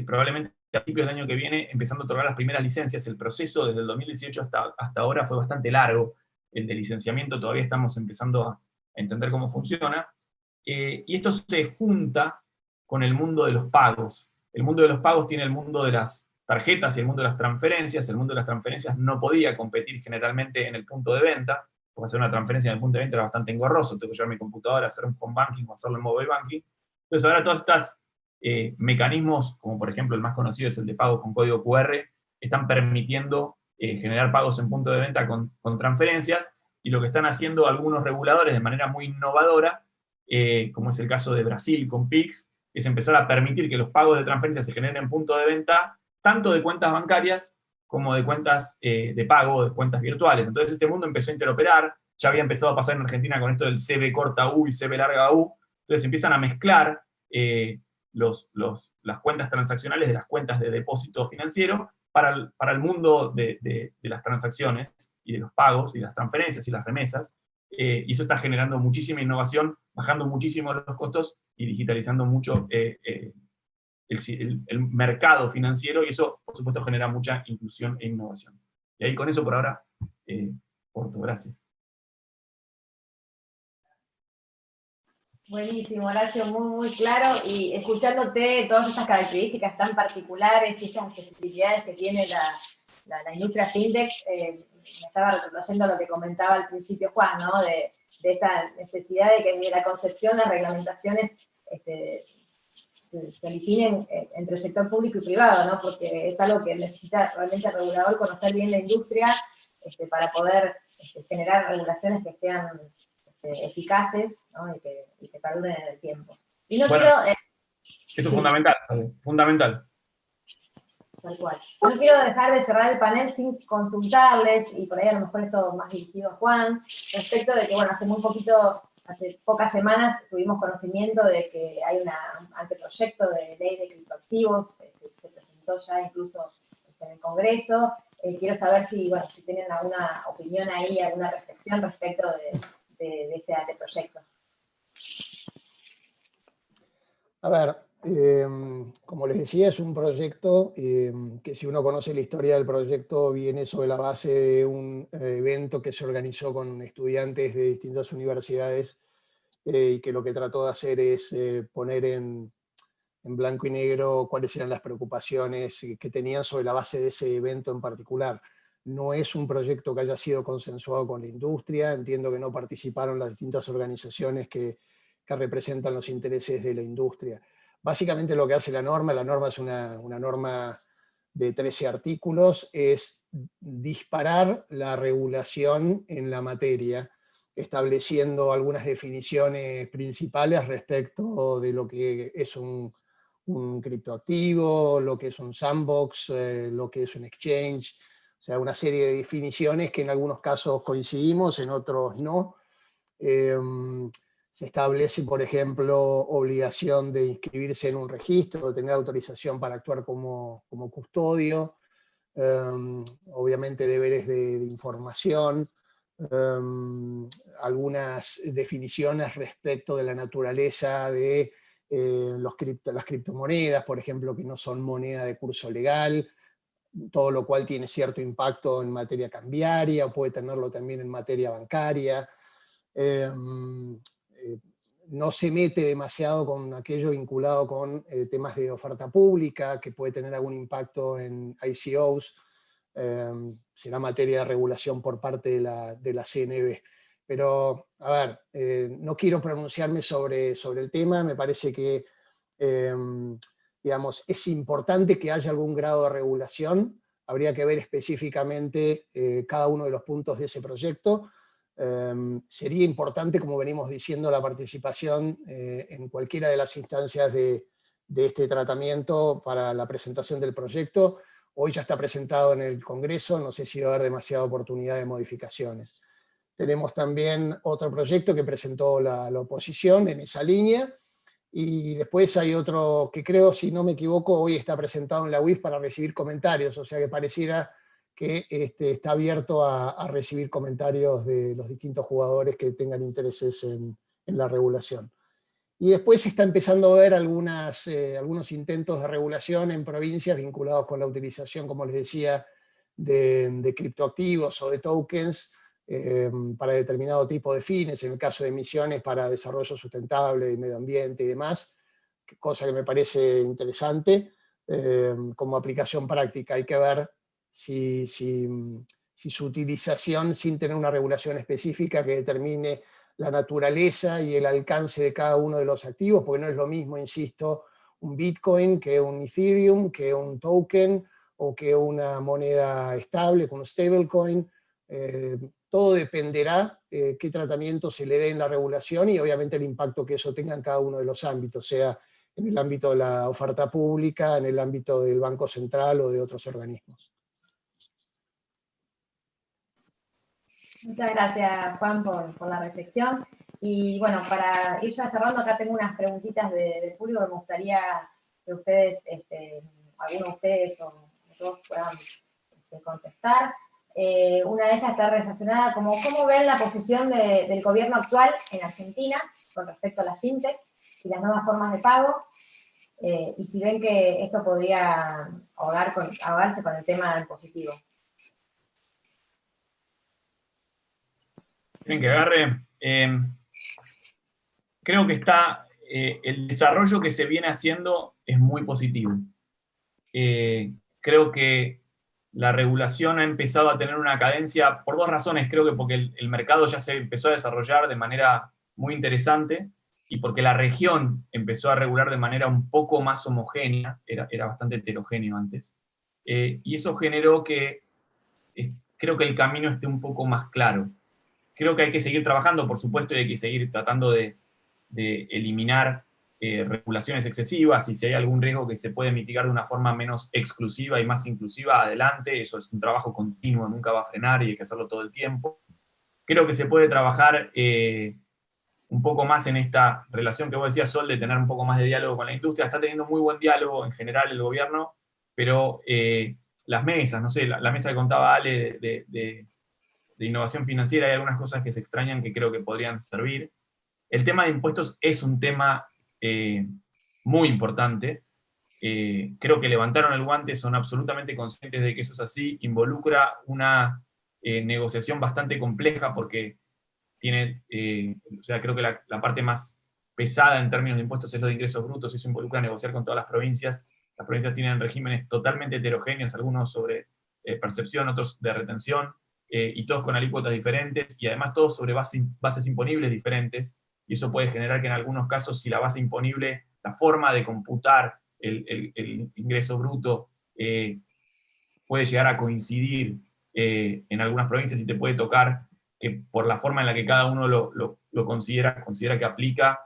probablemente a principios del año que viene, empezando a otorgar las primeras licencias. El proceso desde el 2018 hasta ahora fue bastante largo. El de licenciamiento todavía estamos empezando a entender cómo funciona. Y esto se junta con el mundo de los pagos. El mundo de los pagos tiene el mundo de las tarjetas y el mundo de las transferencias. El mundo de las transferencias no podía competir generalmente en el punto de venta, porque hacer una transferencia en el punto de venta era bastante engorroso, tengo que llevar mi computadora, hacer un home banking o hacerlo en mobile banking. Entonces ahora todos estos mecanismos, como por ejemplo el más conocido es el de pago con código QR, están permitiendo generar pagos en punto de venta con transferencias, y lo que están haciendo algunos reguladores de manera muy innovadora, como es el caso de Brasil con Pix, es empezar a permitir que los pagos de transferencias se generen en punto de venta, tanto de cuentas bancarias como de cuentas de pago, de cuentas virtuales. Entonces este mundo empezó a interoperar, ya había empezado a pasar en Argentina con esto del CB corta U y CB larga U, entonces empiezan a mezclar las cuentas transaccionales de las cuentas de depósito financiero para el mundo de las transacciones y de los pagos y las transferencias y las remesas, y eso está generando muchísima innovación, bajando muchísimo los costos y digitalizando mucho el mercado financiero, y eso, por supuesto, genera mucha inclusión e innovación. Y ahí con eso, por ahora, corto. Gracias. Buenísimo, Horacio, muy, muy claro. Y escuchándote todas estas características tan particulares y estas especificidades que tiene la industria fintech, me estaba retrotrayendo lo que comentaba al principio Juan, ¿no? De esta necesidad de que la concepción, las reglamentaciones se originen entre el sector público y privado, ¿no? Porque es algo que necesita realmente el regulador conocer bien la industria para poder generar regulaciones que sean eficaces, ¿no? y que perduren en el tiempo. Y no quiero... eso es fundamental, fundamental. Tal cual. No quiero dejar de cerrar el panel sin consultarles, y por ahí a lo mejor esto más dirigido a Juan, respecto de que, bueno, hace pocas semanas tuvimos conocimiento de que hay un anteproyecto de ley de criptoactivos que se presentó ya incluso en el Congreso. Quiero saber si tienen alguna opinión ahí, alguna reflexión respecto de este anteproyecto. A ver, como les decía, es un proyecto que, si uno conoce la historia del proyecto, viene sobre la base de un evento que se organizó con estudiantes de distintas universidades y que lo que trató de hacer es poner en blanco y negro cuáles eran las preocupaciones que tenían sobre la base de ese evento en particular. No es un proyecto que haya sido consensuado con la industria, entiendo que no participaron las distintas organizaciones que representan los intereses de la industria. Básicamente lo que hace la norma es una norma de 13 artículos, es disparar la regulación en la materia, estableciendo algunas definiciones principales respecto de lo que es un criptoactivo, lo que es un sandbox, lo que es un exchange, o sea, una serie de definiciones que en algunos casos coincidimos, en otros no. Se establece, por ejemplo, obligación de inscribirse en un registro, de tener autorización para actuar como custodio, obviamente deberes de información, algunas definiciones respecto de la naturaleza de las criptomonedas, por ejemplo, que no son moneda de curso legal, todo lo cual tiene cierto impacto en materia cambiaria, o puede tenerlo también en materia bancaria. No se mete demasiado con aquello vinculado con temas de oferta pública, que puede tener algún impacto en ICOs, será materia de regulación por parte de la CNB. Pero, a ver, no quiero pronunciarme sobre el tema, me parece que digamos, es importante que haya algún grado de regulación, habría que ver específicamente cada uno de los puntos de ese proyecto. Sería importante, como venimos diciendo, la participación en cualquiera de las instancias de este tratamiento para la presentación del proyecto. Hoy ya está presentado en el Congreso, no sé si va a haber demasiada oportunidad de modificaciones. Tenemos también otro proyecto que presentó la oposición en esa línea, y después hay otro que creo, si no me equivoco, hoy está presentado en la UIF para recibir comentarios, o sea que pareciera que está abierto a recibir comentarios de los distintos jugadores que tengan intereses en la regulación. Y después se está empezando a ver algunos intentos de regulación en provincias vinculados con la utilización, como les decía, de criptoactivos o de tokens para determinado tipo de fines, en el caso de emisiones para desarrollo sustentable, medio ambiente y demás, cosa que me parece interesante como aplicación práctica. Hay que ver si su utilización, sin tener una regulación específica que determine la naturaleza y el alcance de cada uno de los activos, porque no es lo mismo, insisto, un Bitcoin que un Ethereum, que un token, o que una moneda estable, con un stablecoin. Todo dependerá qué tratamiento se le dé en la regulación y obviamente el impacto que eso tenga en cada uno de los ámbitos, sea en el ámbito de la oferta pública, en el ámbito del Banco Central o de otros organismos. Muchas gracias, Juan, por la reflexión. Y bueno, para ir ya cerrando, acá tengo unas preguntitas del público que me gustaría que ustedes, algunos de ustedes o todos puedan contestar. Una de ellas está relacionada como cómo ven la posición del gobierno actual en Argentina con respecto a las fintechs y las nuevas formas de pago, y si ven que esto podría ahogarse con el tema impositivo. Bien, que agarre. Creo que el desarrollo que se viene haciendo es muy positivo. Creo que la regulación ha empezado a tener una cadencia por dos razones. Creo que porque el mercado ya se empezó a desarrollar de manera muy interesante y porque la región empezó a regular de manera un poco más homogénea, era bastante heterogéneo antes. Y eso generó que creo que el camino esté un poco más claro. Creo que hay que seguir trabajando, por supuesto, y hay que seguir tratando de eliminar regulaciones excesivas, y si hay algún riesgo que se puede mitigar de una forma menos exclusiva y más inclusiva, adelante. Eso es un trabajo continuo, nunca va a frenar y hay que hacerlo todo el tiempo. Creo que se puede trabajar un poco más en esta relación que vos decías, Sol, de tener un poco más de diálogo con la industria. Está teniendo muy buen diálogo en general el gobierno, pero las mesas, no sé, la mesa que contaba Ale de innovación financiera hay algunas cosas que se extrañan que creo que podrían servir. El tema de impuestos es un tema muy importante. Creo que levantaron el guante, son absolutamente conscientes de que eso es así, involucra una negociación bastante compleja porque tiene, o sea, creo que la parte más pesada en términos de impuestos es lo de ingresos brutos, eso involucra negociar con todas las provincias tienen regímenes totalmente heterogéneos, algunos sobre percepción, otros de retención, y todos con alícuotas diferentes, y además todos sobre bases imponibles diferentes, y eso puede generar que en algunos casos, si la base imponible, la forma de computar el ingreso bruto puede llegar a coincidir en algunas provincias y te puede tocar que por la forma en la que cada uno lo considera que aplica,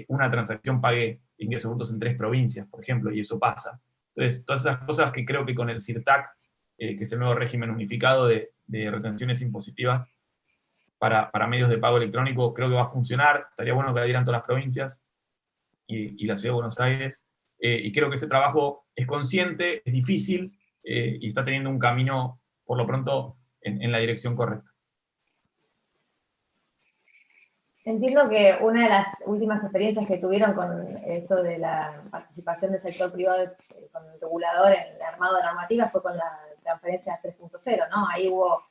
una transacción pague ingresos brutos en 3 provincias, por ejemplo, y eso pasa. Entonces, todas esas cosas que creo que con el CIRTAC, que es el nuevo régimen unificado de retenciones impositivas para medios de pago electrónico, creo que va a funcionar. Estaría bueno que adhieran todas las provincias y la Ciudad de Buenos Aires. Y creo que ese trabajo es consciente, es difícil, y está teniendo un camino, por lo pronto, en la dirección correcta. Entiendo que una de las últimas experiencias que tuvieron con esto de la participación del sector privado con el regulador en el armado de normativas fue con la transferencia 3.0, ¿no? Ahí hubo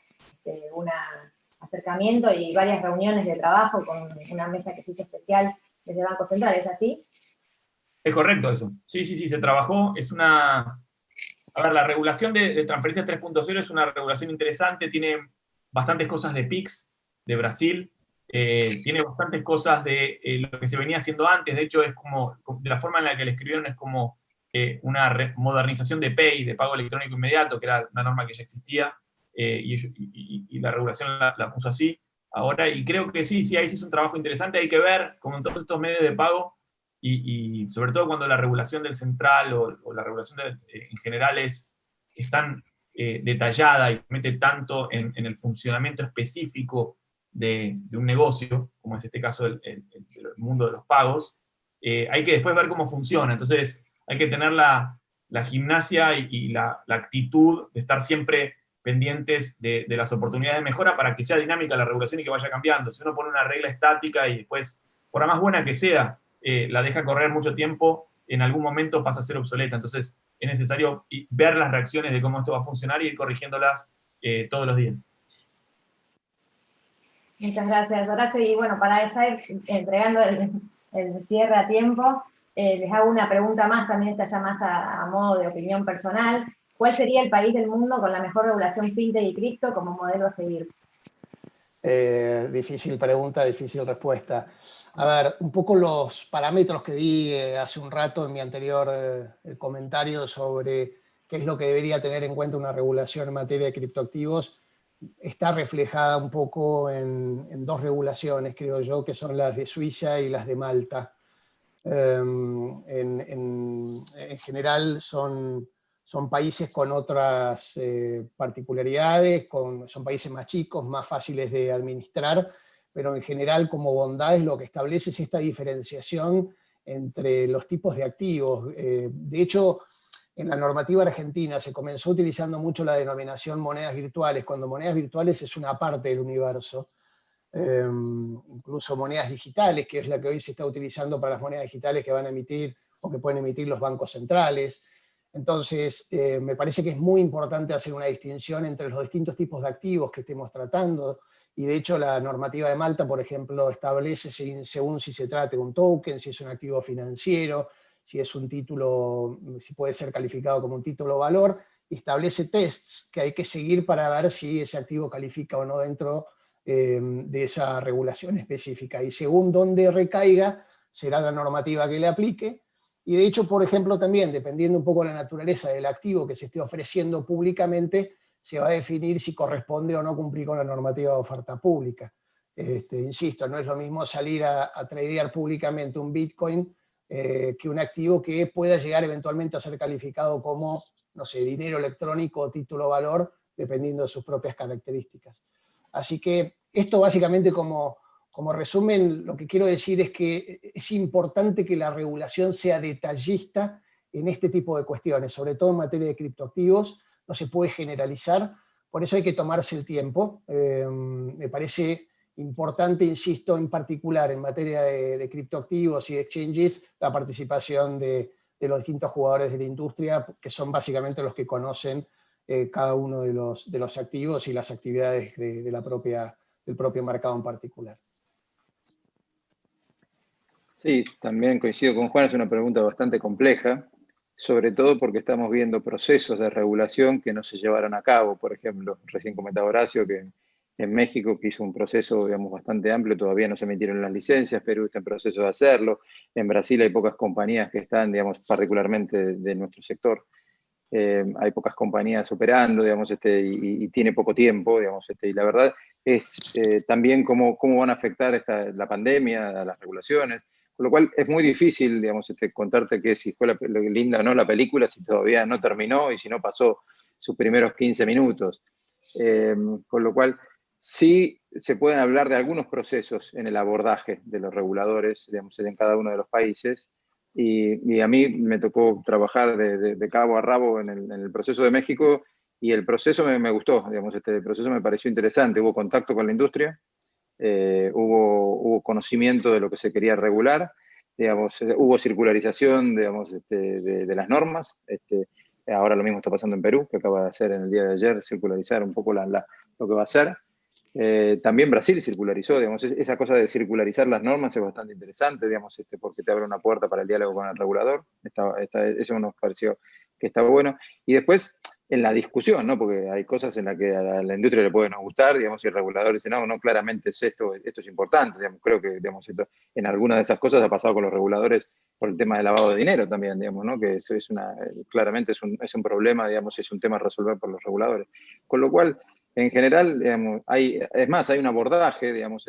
un acercamiento y varias reuniones de trabajo con una mesa que se hizo especial desde Banco Central, ¿es así? Es correcto eso. Sí, se trabajó. Es una... A ver, la regulación de transferencias 3.0 es una regulación interesante, tiene bastantes cosas de PIX, de Brasil, tiene bastantes cosas de lo que se venía haciendo antes. De hecho, es como, de la forma en la que le escribieron, es como una modernización de PEI, de pago electrónico inmediato, que era una norma que ya existía, y la regulación la puso así ahora, y creo que sí, ahí sí es un trabajo interesante. Hay que ver, como en todos estos medios de pago, y sobre todo cuando la regulación del central o la regulación en general es tan detallada y se mete tanto en el funcionamiento específico de un negocio, como es este caso el mundo de los pagos, hay que después ver cómo funciona. Entonces hay que tener la gimnasia y la actitud de estar siempre pendientes de las oportunidades de mejora para que sea dinámica la regulación y que vaya cambiando. Si uno pone una regla estática y después, por más buena que sea, la deja correr mucho tiempo, en algún momento pasa a ser obsoleta. Entonces es necesario ver las reacciones de cómo esto va a funcionar y ir corrigiéndolas todos los días. Muchas gracias, Horacio. Y bueno, para ya ir entregando el cierre a tiempo, les hago una pregunta más, también está ya más a modo de opinión personal. ¿Cuál sería el país del mundo con la mejor regulación fintech y cripto como modelo a seguir? Difícil pregunta, difícil respuesta. A ver, un poco los parámetros que di hace un rato en mi anterior comentario sobre qué es lo que debería tener en cuenta una regulación en materia de criptoactivos, está reflejada un poco en 2 regulaciones, creo yo, que son las de Suiza y las de Malta. En general son países con otras particularidades, son países más chicos, más fáciles de administrar, pero en general como bondades lo que establece es esta diferenciación entre los tipos de activos. De hecho, en la normativa argentina se comenzó utilizando mucho la denominación monedas virtuales, cuando monedas virtuales es una parte del universo. Incluso monedas digitales, que es la que hoy se está utilizando para las monedas digitales que van a emitir o que pueden emitir los bancos centrales. Entonces, me parece que es muy importante hacer una distinción entre los distintos tipos de activos que estemos tratando, y de hecho la normativa de Malta, por ejemplo, establece según si se trata de un token, si es un activo financiero, si es un título, si puede ser calificado como un título o valor, y establece tests que hay que seguir para ver si ese activo califica o no dentro de esa regulación específica, y según dónde recaiga, será la normativa que le aplique. Y de hecho, por ejemplo, también, dependiendo un poco de la naturaleza del activo que se esté ofreciendo públicamente, se va a definir si corresponde o no cumplir con la normativa de oferta pública. Insisto, no es lo mismo salir a tradear públicamente un Bitcoin que un activo que pueda llegar eventualmente a ser calificado como, no sé, dinero electrónico o título o valor, dependiendo de sus propias características. Así que esto básicamente como resumen, lo que quiero decir es que es importante que la regulación sea detallista en este tipo de cuestiones, sobre todo en materia de criptoactivos. No se puede generalizar, Por eso hay que tomarse el tiempo. Me parece importante, insisto, en particular en materia de criptoactivos y de exchanges, la participación de los distintos jugadores de la industria, que son básicamente los que conocen cada uno de los activos y las actividades del propio mercado en particular. Sí, también coincido con Juan, es una pregunta bastante compleja, sobre todo porque estamos viendo procesos de regulación que no se llevaron a cabo. Por ejemplo, recién comentaba Horacio que en México, que hizo un proceso, digamos, bastante amplio, todavía no se emitieron las licencias, Perú está en proceso de hacerlo. En Brasil hay pocas compañías que están, digamos, particularmente de nuestro sector. Hay pocas compañías operando, digamos, y tiene poco tiempo, digamos, y la verdad es también cómo van a afectar la pandemia a las regulaciones. Con lo cual es muy difícil, digamos, contarte que si fue linda o no la película, si todavía no terminó y si no pasó sus primeros 15 minutos. Con lo cual sí se pueden hablar de algunos procesos en el abordaje de los reguladores, digamos, en cada uno de los países. Y a mí me tocó trabajar de cabo a rabo en el proceso de México y el proceso me gustó, digamos, el proceso me pareció interesante. Hubo contacto con la industria. Hubo conocimiento de lo que se quería regular, digamos, hubo circularización, digamos, de las normas. Ahora lo mismo está pasando en Perú, que acaba de hacer en el día de ayer, circularizar un poco lo que va a hacer. También Brasil circularizó, digamos, esa cosa de circularizar las normas es bastante interesante, digamos, porque te abre una puerta para el diálogo con el regulador. Eso nos pareció que estaba bueno. Y después, en la discusión, ¿no? Porque hay cosas en las que a la industria le puede no gustar, digamos, y el regulador dice, no, claramente esto es importante, digamos, creo que, digamos, en algunas de esas cosas ha pasado con los reguladores por el tema del lavado de dinero también, digamos, ¿no? Que eso claramente es un problema, digamos, es un tema a resolver por los reguladores. Con lo cual, en general, digamos, hay un abordaje, digamos,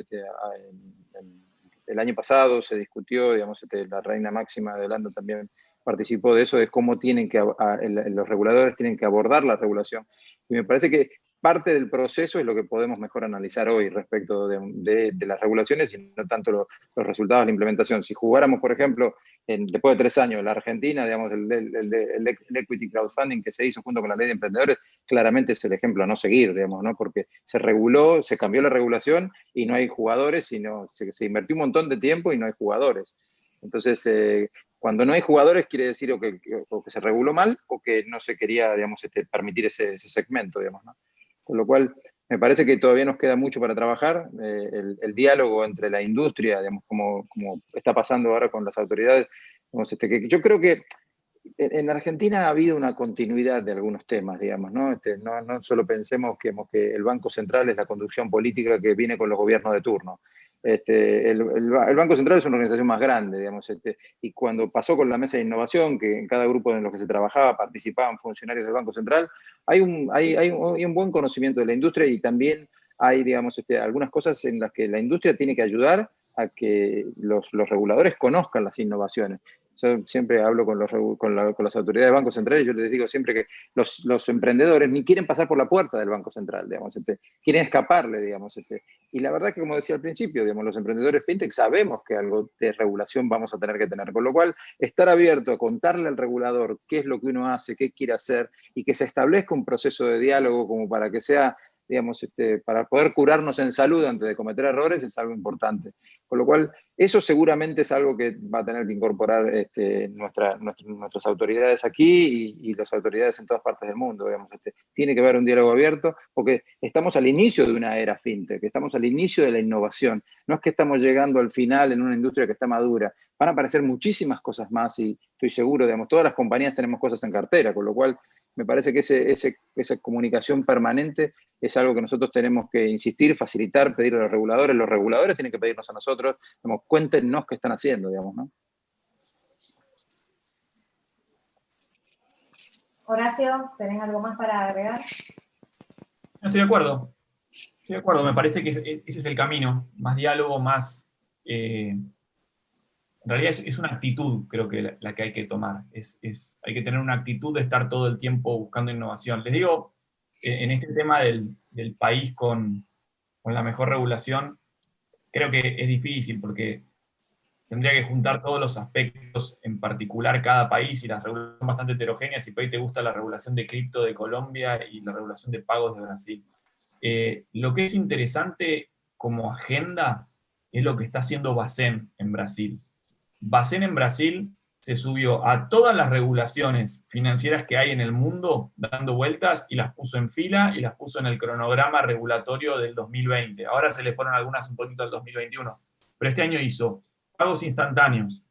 el año pasado se discutió, digamos, la reina máxima de Holanda también participó de eso, de cómo los reguladores tienen que abordar la regulación. Y me parece que parte del proceso es lo que podemos mejor analizar hoy respecto de las regulaciones y no tanto los resultados de la implementación. Si jugáramos, por ejemplo, después de 3 años, la Argentina, digamos, el equity crowdfunding que se hizo junto con la ley de emprendedores, claramente es el ejemplo a no seguir, digamos, ¿no? Porque se reguló, se cambió la regulación y no hay jugadores, sino se invirtió un montón de tiempo y no hay jugadores. Entonces, cuando no hay jugadores quiere decir o que se reguló mal o que no se quería, digamos, permitir ese segmento, digamos, ¿no? Con lo cual, me parece que todavía nos queda mucho para trabajar. El diálogo entre la industria, digamos, como está pasando ahora con las autoridades, digamos, que yo creo que en Argentina ha habido una continuidad de algunos temas, digamos, ¿no? No solo pensemos que el Banco Central es la conducción política que viene con los gobiernos de turno. El Banco Central es una organización más grande, digamos, y cuando pasó con la mesa de innovación, que en cada grupo en los que se trabajaba participaban funcionarios del Banco Central, hay un buen conocimiento de la industria y también hay, digamos, algunas cosas en las que la industria tiene que ayudar a que los reguladores conozcan las innovaciones. Yo siempre hablo con las autoridades del Banco Central y yo les digo siempre que los emprendedores ni quieren pasar por la puerta del Banco Central, digamos, quieren escaparle, digamos. Y la verdad que, como decía al principio, digamos, los emprendedores fintech sabemos que algo de regulación vamos a tener que tener, con lo cual estar abierto a contarle al regulador qué es lo que uno hace, qué quiere hacer y que se establezca un proceso de diálogo como para que sea, digamos, para poder curarnos en salud antes de cometer errores es algo importante. Con lo cual, eso seguramente es algo que va a tener que incorporar nuestras autoridades aquí y las autoridades en todas partes del mundo. Digamos, tiene que haber un diálogo abierto porque estamos al inicio de una era fintech, estamos al inicio de la innovación. No es que estamos llegando al final en una industria que está madura. Van a aparecer muchísimas cosas más y estoy seguro, digamos, todas las compañías tenemos cosas en cartera, con lo cual me parece que esa comunicación permanente es algo que nosotros tenemos que insistir, facilitar, pedir a los reguladores tienen que pedirnos a nosotros, digamos, cuéntenos qué están haciendo, digamos, ¿no? Horacio, ¿tenés algo más para agregar? No, estoy de acuerdo, me parece que ese es el camino, más diálogo, más... en realidad es una actitud, creo que la que hay que tomar, hay que tener una actitud de estar todo el tiempo buscando innovación. Les digo, en este tema del país con la mejor regulación, creo que es difícil porque tendría que juntar todos los aspectos, en particular cada país, y las regulaciones son bastante heterogéneas, y por ahí te gusta la regulación de cripto de Colombia y la regulación de pagos de Brasil. Lo que es interesante como agenda es lo que está haciendo Bacen en Brasil. Bacen en Brasil se subió a todas las regulaciones financieras que hay en el mundo, dando vueltas, y las puso en fila, y las puso en el cronograma regulatorio del 2020. Ahora se le fueron algunas un poquito al 2021. Pero este año hizo pagos instantáneos,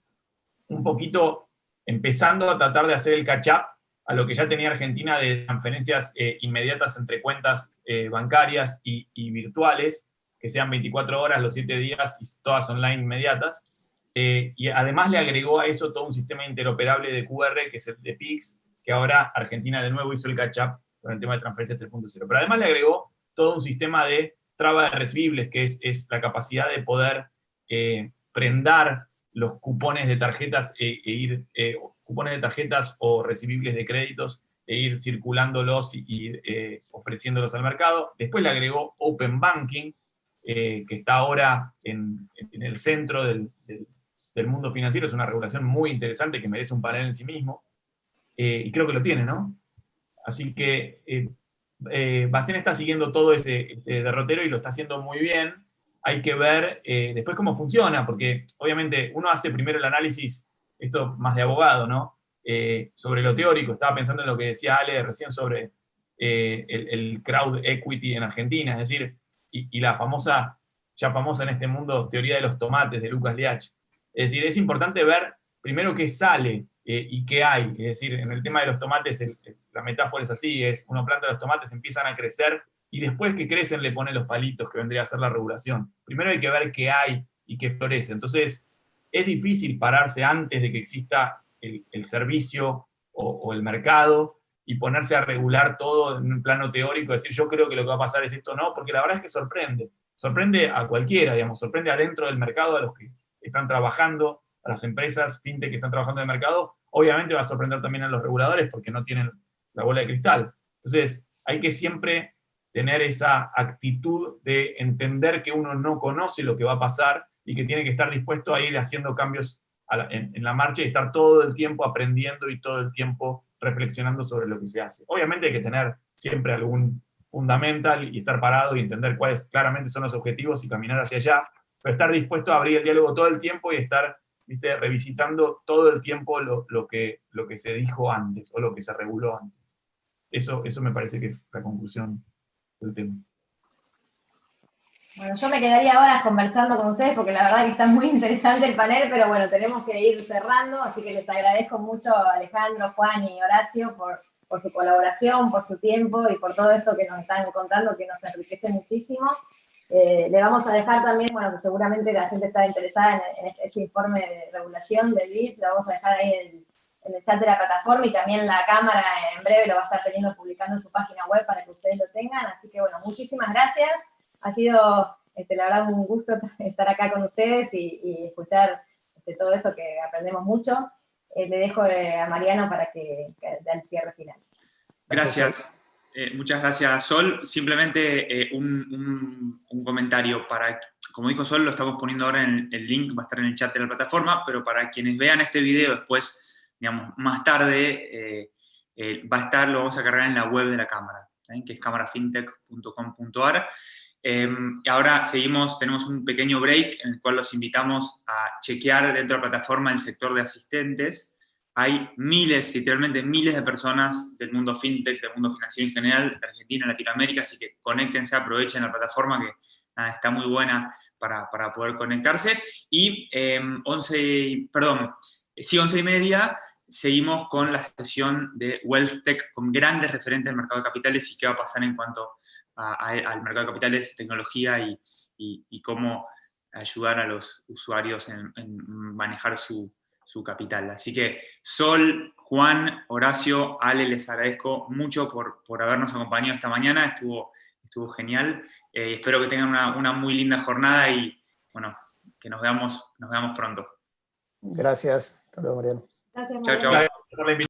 un poquito empezando a tratar de hacer el catch-up a lo que ya tenía Argentina de transferencias inmediatas entre cuentas bancarias y virtuales, que sean 24 horas, los 7 días, y todas online inmediatas. Y además le agregó a eso todo un sistema interoperable de QR, que es el de PIX, que ahora Argentina de nuevo hizo el catch-up con el tema de transferencias 3.0. Pero además le agregó todo un sistema de traba de recibibles, que es la capacidad de poder prendar los cupones de tarjetas cupones de tarjetas o recibibles de créditos, e ir circulándolos y ofreciéndolos al mercado. Después le agregó Open Banking, que está ahora en el centro del mundo financiero. Es una regulación muy interesante que merece un panel en sí mismo, y creo que lo tiene, ¿no? Así que Bacen está siguiendo todo ese derrotero y lo está haciendo muy bien. Hay que ver después cómo funciona, porque obviamente uno hace primero el análisis, esto más de abogado, ¿no? Sobre lo teórico. Estaba pensando en lo que decía Ale recién sobre el crowd equity en Argentina, es decir, y la famosa, ya famosa en este mundo, teoría de los tomates de Lucas Liach. Es decir, es importante ver primero qué sale y qué hay. Es decir, en el tema de los tomates, la metáfora es así, uno planta los tomates, empiezan a crecer, y después que crecen le ponen los palitos, que vendría a ser la regulación. Primero hay que ver qué hay y qué florece. Entonces, es difícil pararse antes de que exista el servicio o el mercado y ponerse a regular todo en un plano teórico, decir yo creo que lo que va a pasar es esto, no, porque la verdad es que sorprende a cualquiera, digamos, sorprende adentro del mercado, a los que están trabajando, a las empresas fintech que están trabajando en el mercado. Obviamente va a sorprender también a los reguladores porque no tienen la bola de cristal. Entonces, hay que siempre tener esa actitud de entender que uno no conoce lo que va a pasar y que tiene que estar dispuesto a ir haciendo cambios en la marcha, y estar todo el tiempo aprendiendo y todo el tiempo reflexionando sobre lo que se hace. Obviamente hay que tener siempre algún fundamental y estar parado y entender cuáles claramente son los objetivos y caminar hacia allá, pero estar dispuesto a abrir el diálogo todo el tiempo y estar, ¿viste?, revisitando todo el tiempo lo que se dijo antes o lo que se reguló antes. Eso me parece que es la conclusión del tema. Bueno, yo me quedaría horas conversando con ustedes porque la verdad que está muy interesante el panel, pero bueno, tenemos que ir cerrando, así que les agradezco mucho a Alejandro, Juan y Horacio por su colaboración, por su tiempo y por todo esto que nos están contando, que nos enriquece muchísimo. Le vamos a dejar también, bueno, que seguramente la gente está interesada en este informe de regulación del BID, lo vamos a dejar ahí en el chat de la plataforma, y también la cámara en breve lo va a estar teniendo publicando en su página web para que ustedes lo tengan. Así que bueno, muchísimas gracias. Ha sido, la verdad, un gusto estar acá con ustedes y escuchar todo esto que aprendemos mucho. Le dejo a Mariano para que dé el cierre final. Gracias. Muchas gracias, Sol. Simplemente un comentario. Como dijo Sol, lo estamos poniendo ahora en el link, va a estar en el chat de la plataforma, pero para quienes vean este video después, digamos, más tarde, va a estar, lo vamos a cargar en la web de la cámara, que es camarafintech.com.ar. Ahora tenemos un pequeño break en el cual los invitamos a chequear dentro de la plataforma el sector de asistentes. Hay miles, literalmente miles de personas del mundo fintech, del mundo financiero en general, de Argentina, Latinoamérica, así que conéctense, aprovechen la plataforma que está muy buena para poder conectarse. Y 11:30, seguimos con la sesión de Wealth Tech con grandes referentes del mercado de capitales y qué va a pasar en cuanto al mercado de capitales, tecnología y cómo ayudar a los usuarios en manejar su capital. Así que Sol, Juan, Horacio, Ale, les agradezco mucho por habernos acompañado esta mañana, estuvo genial. Espero que tengan una muy linda jornada y bueno, que nos veamos pronto. Gracias. Hasta luego, Mariano. Gracias, Chao, Mariano. chao.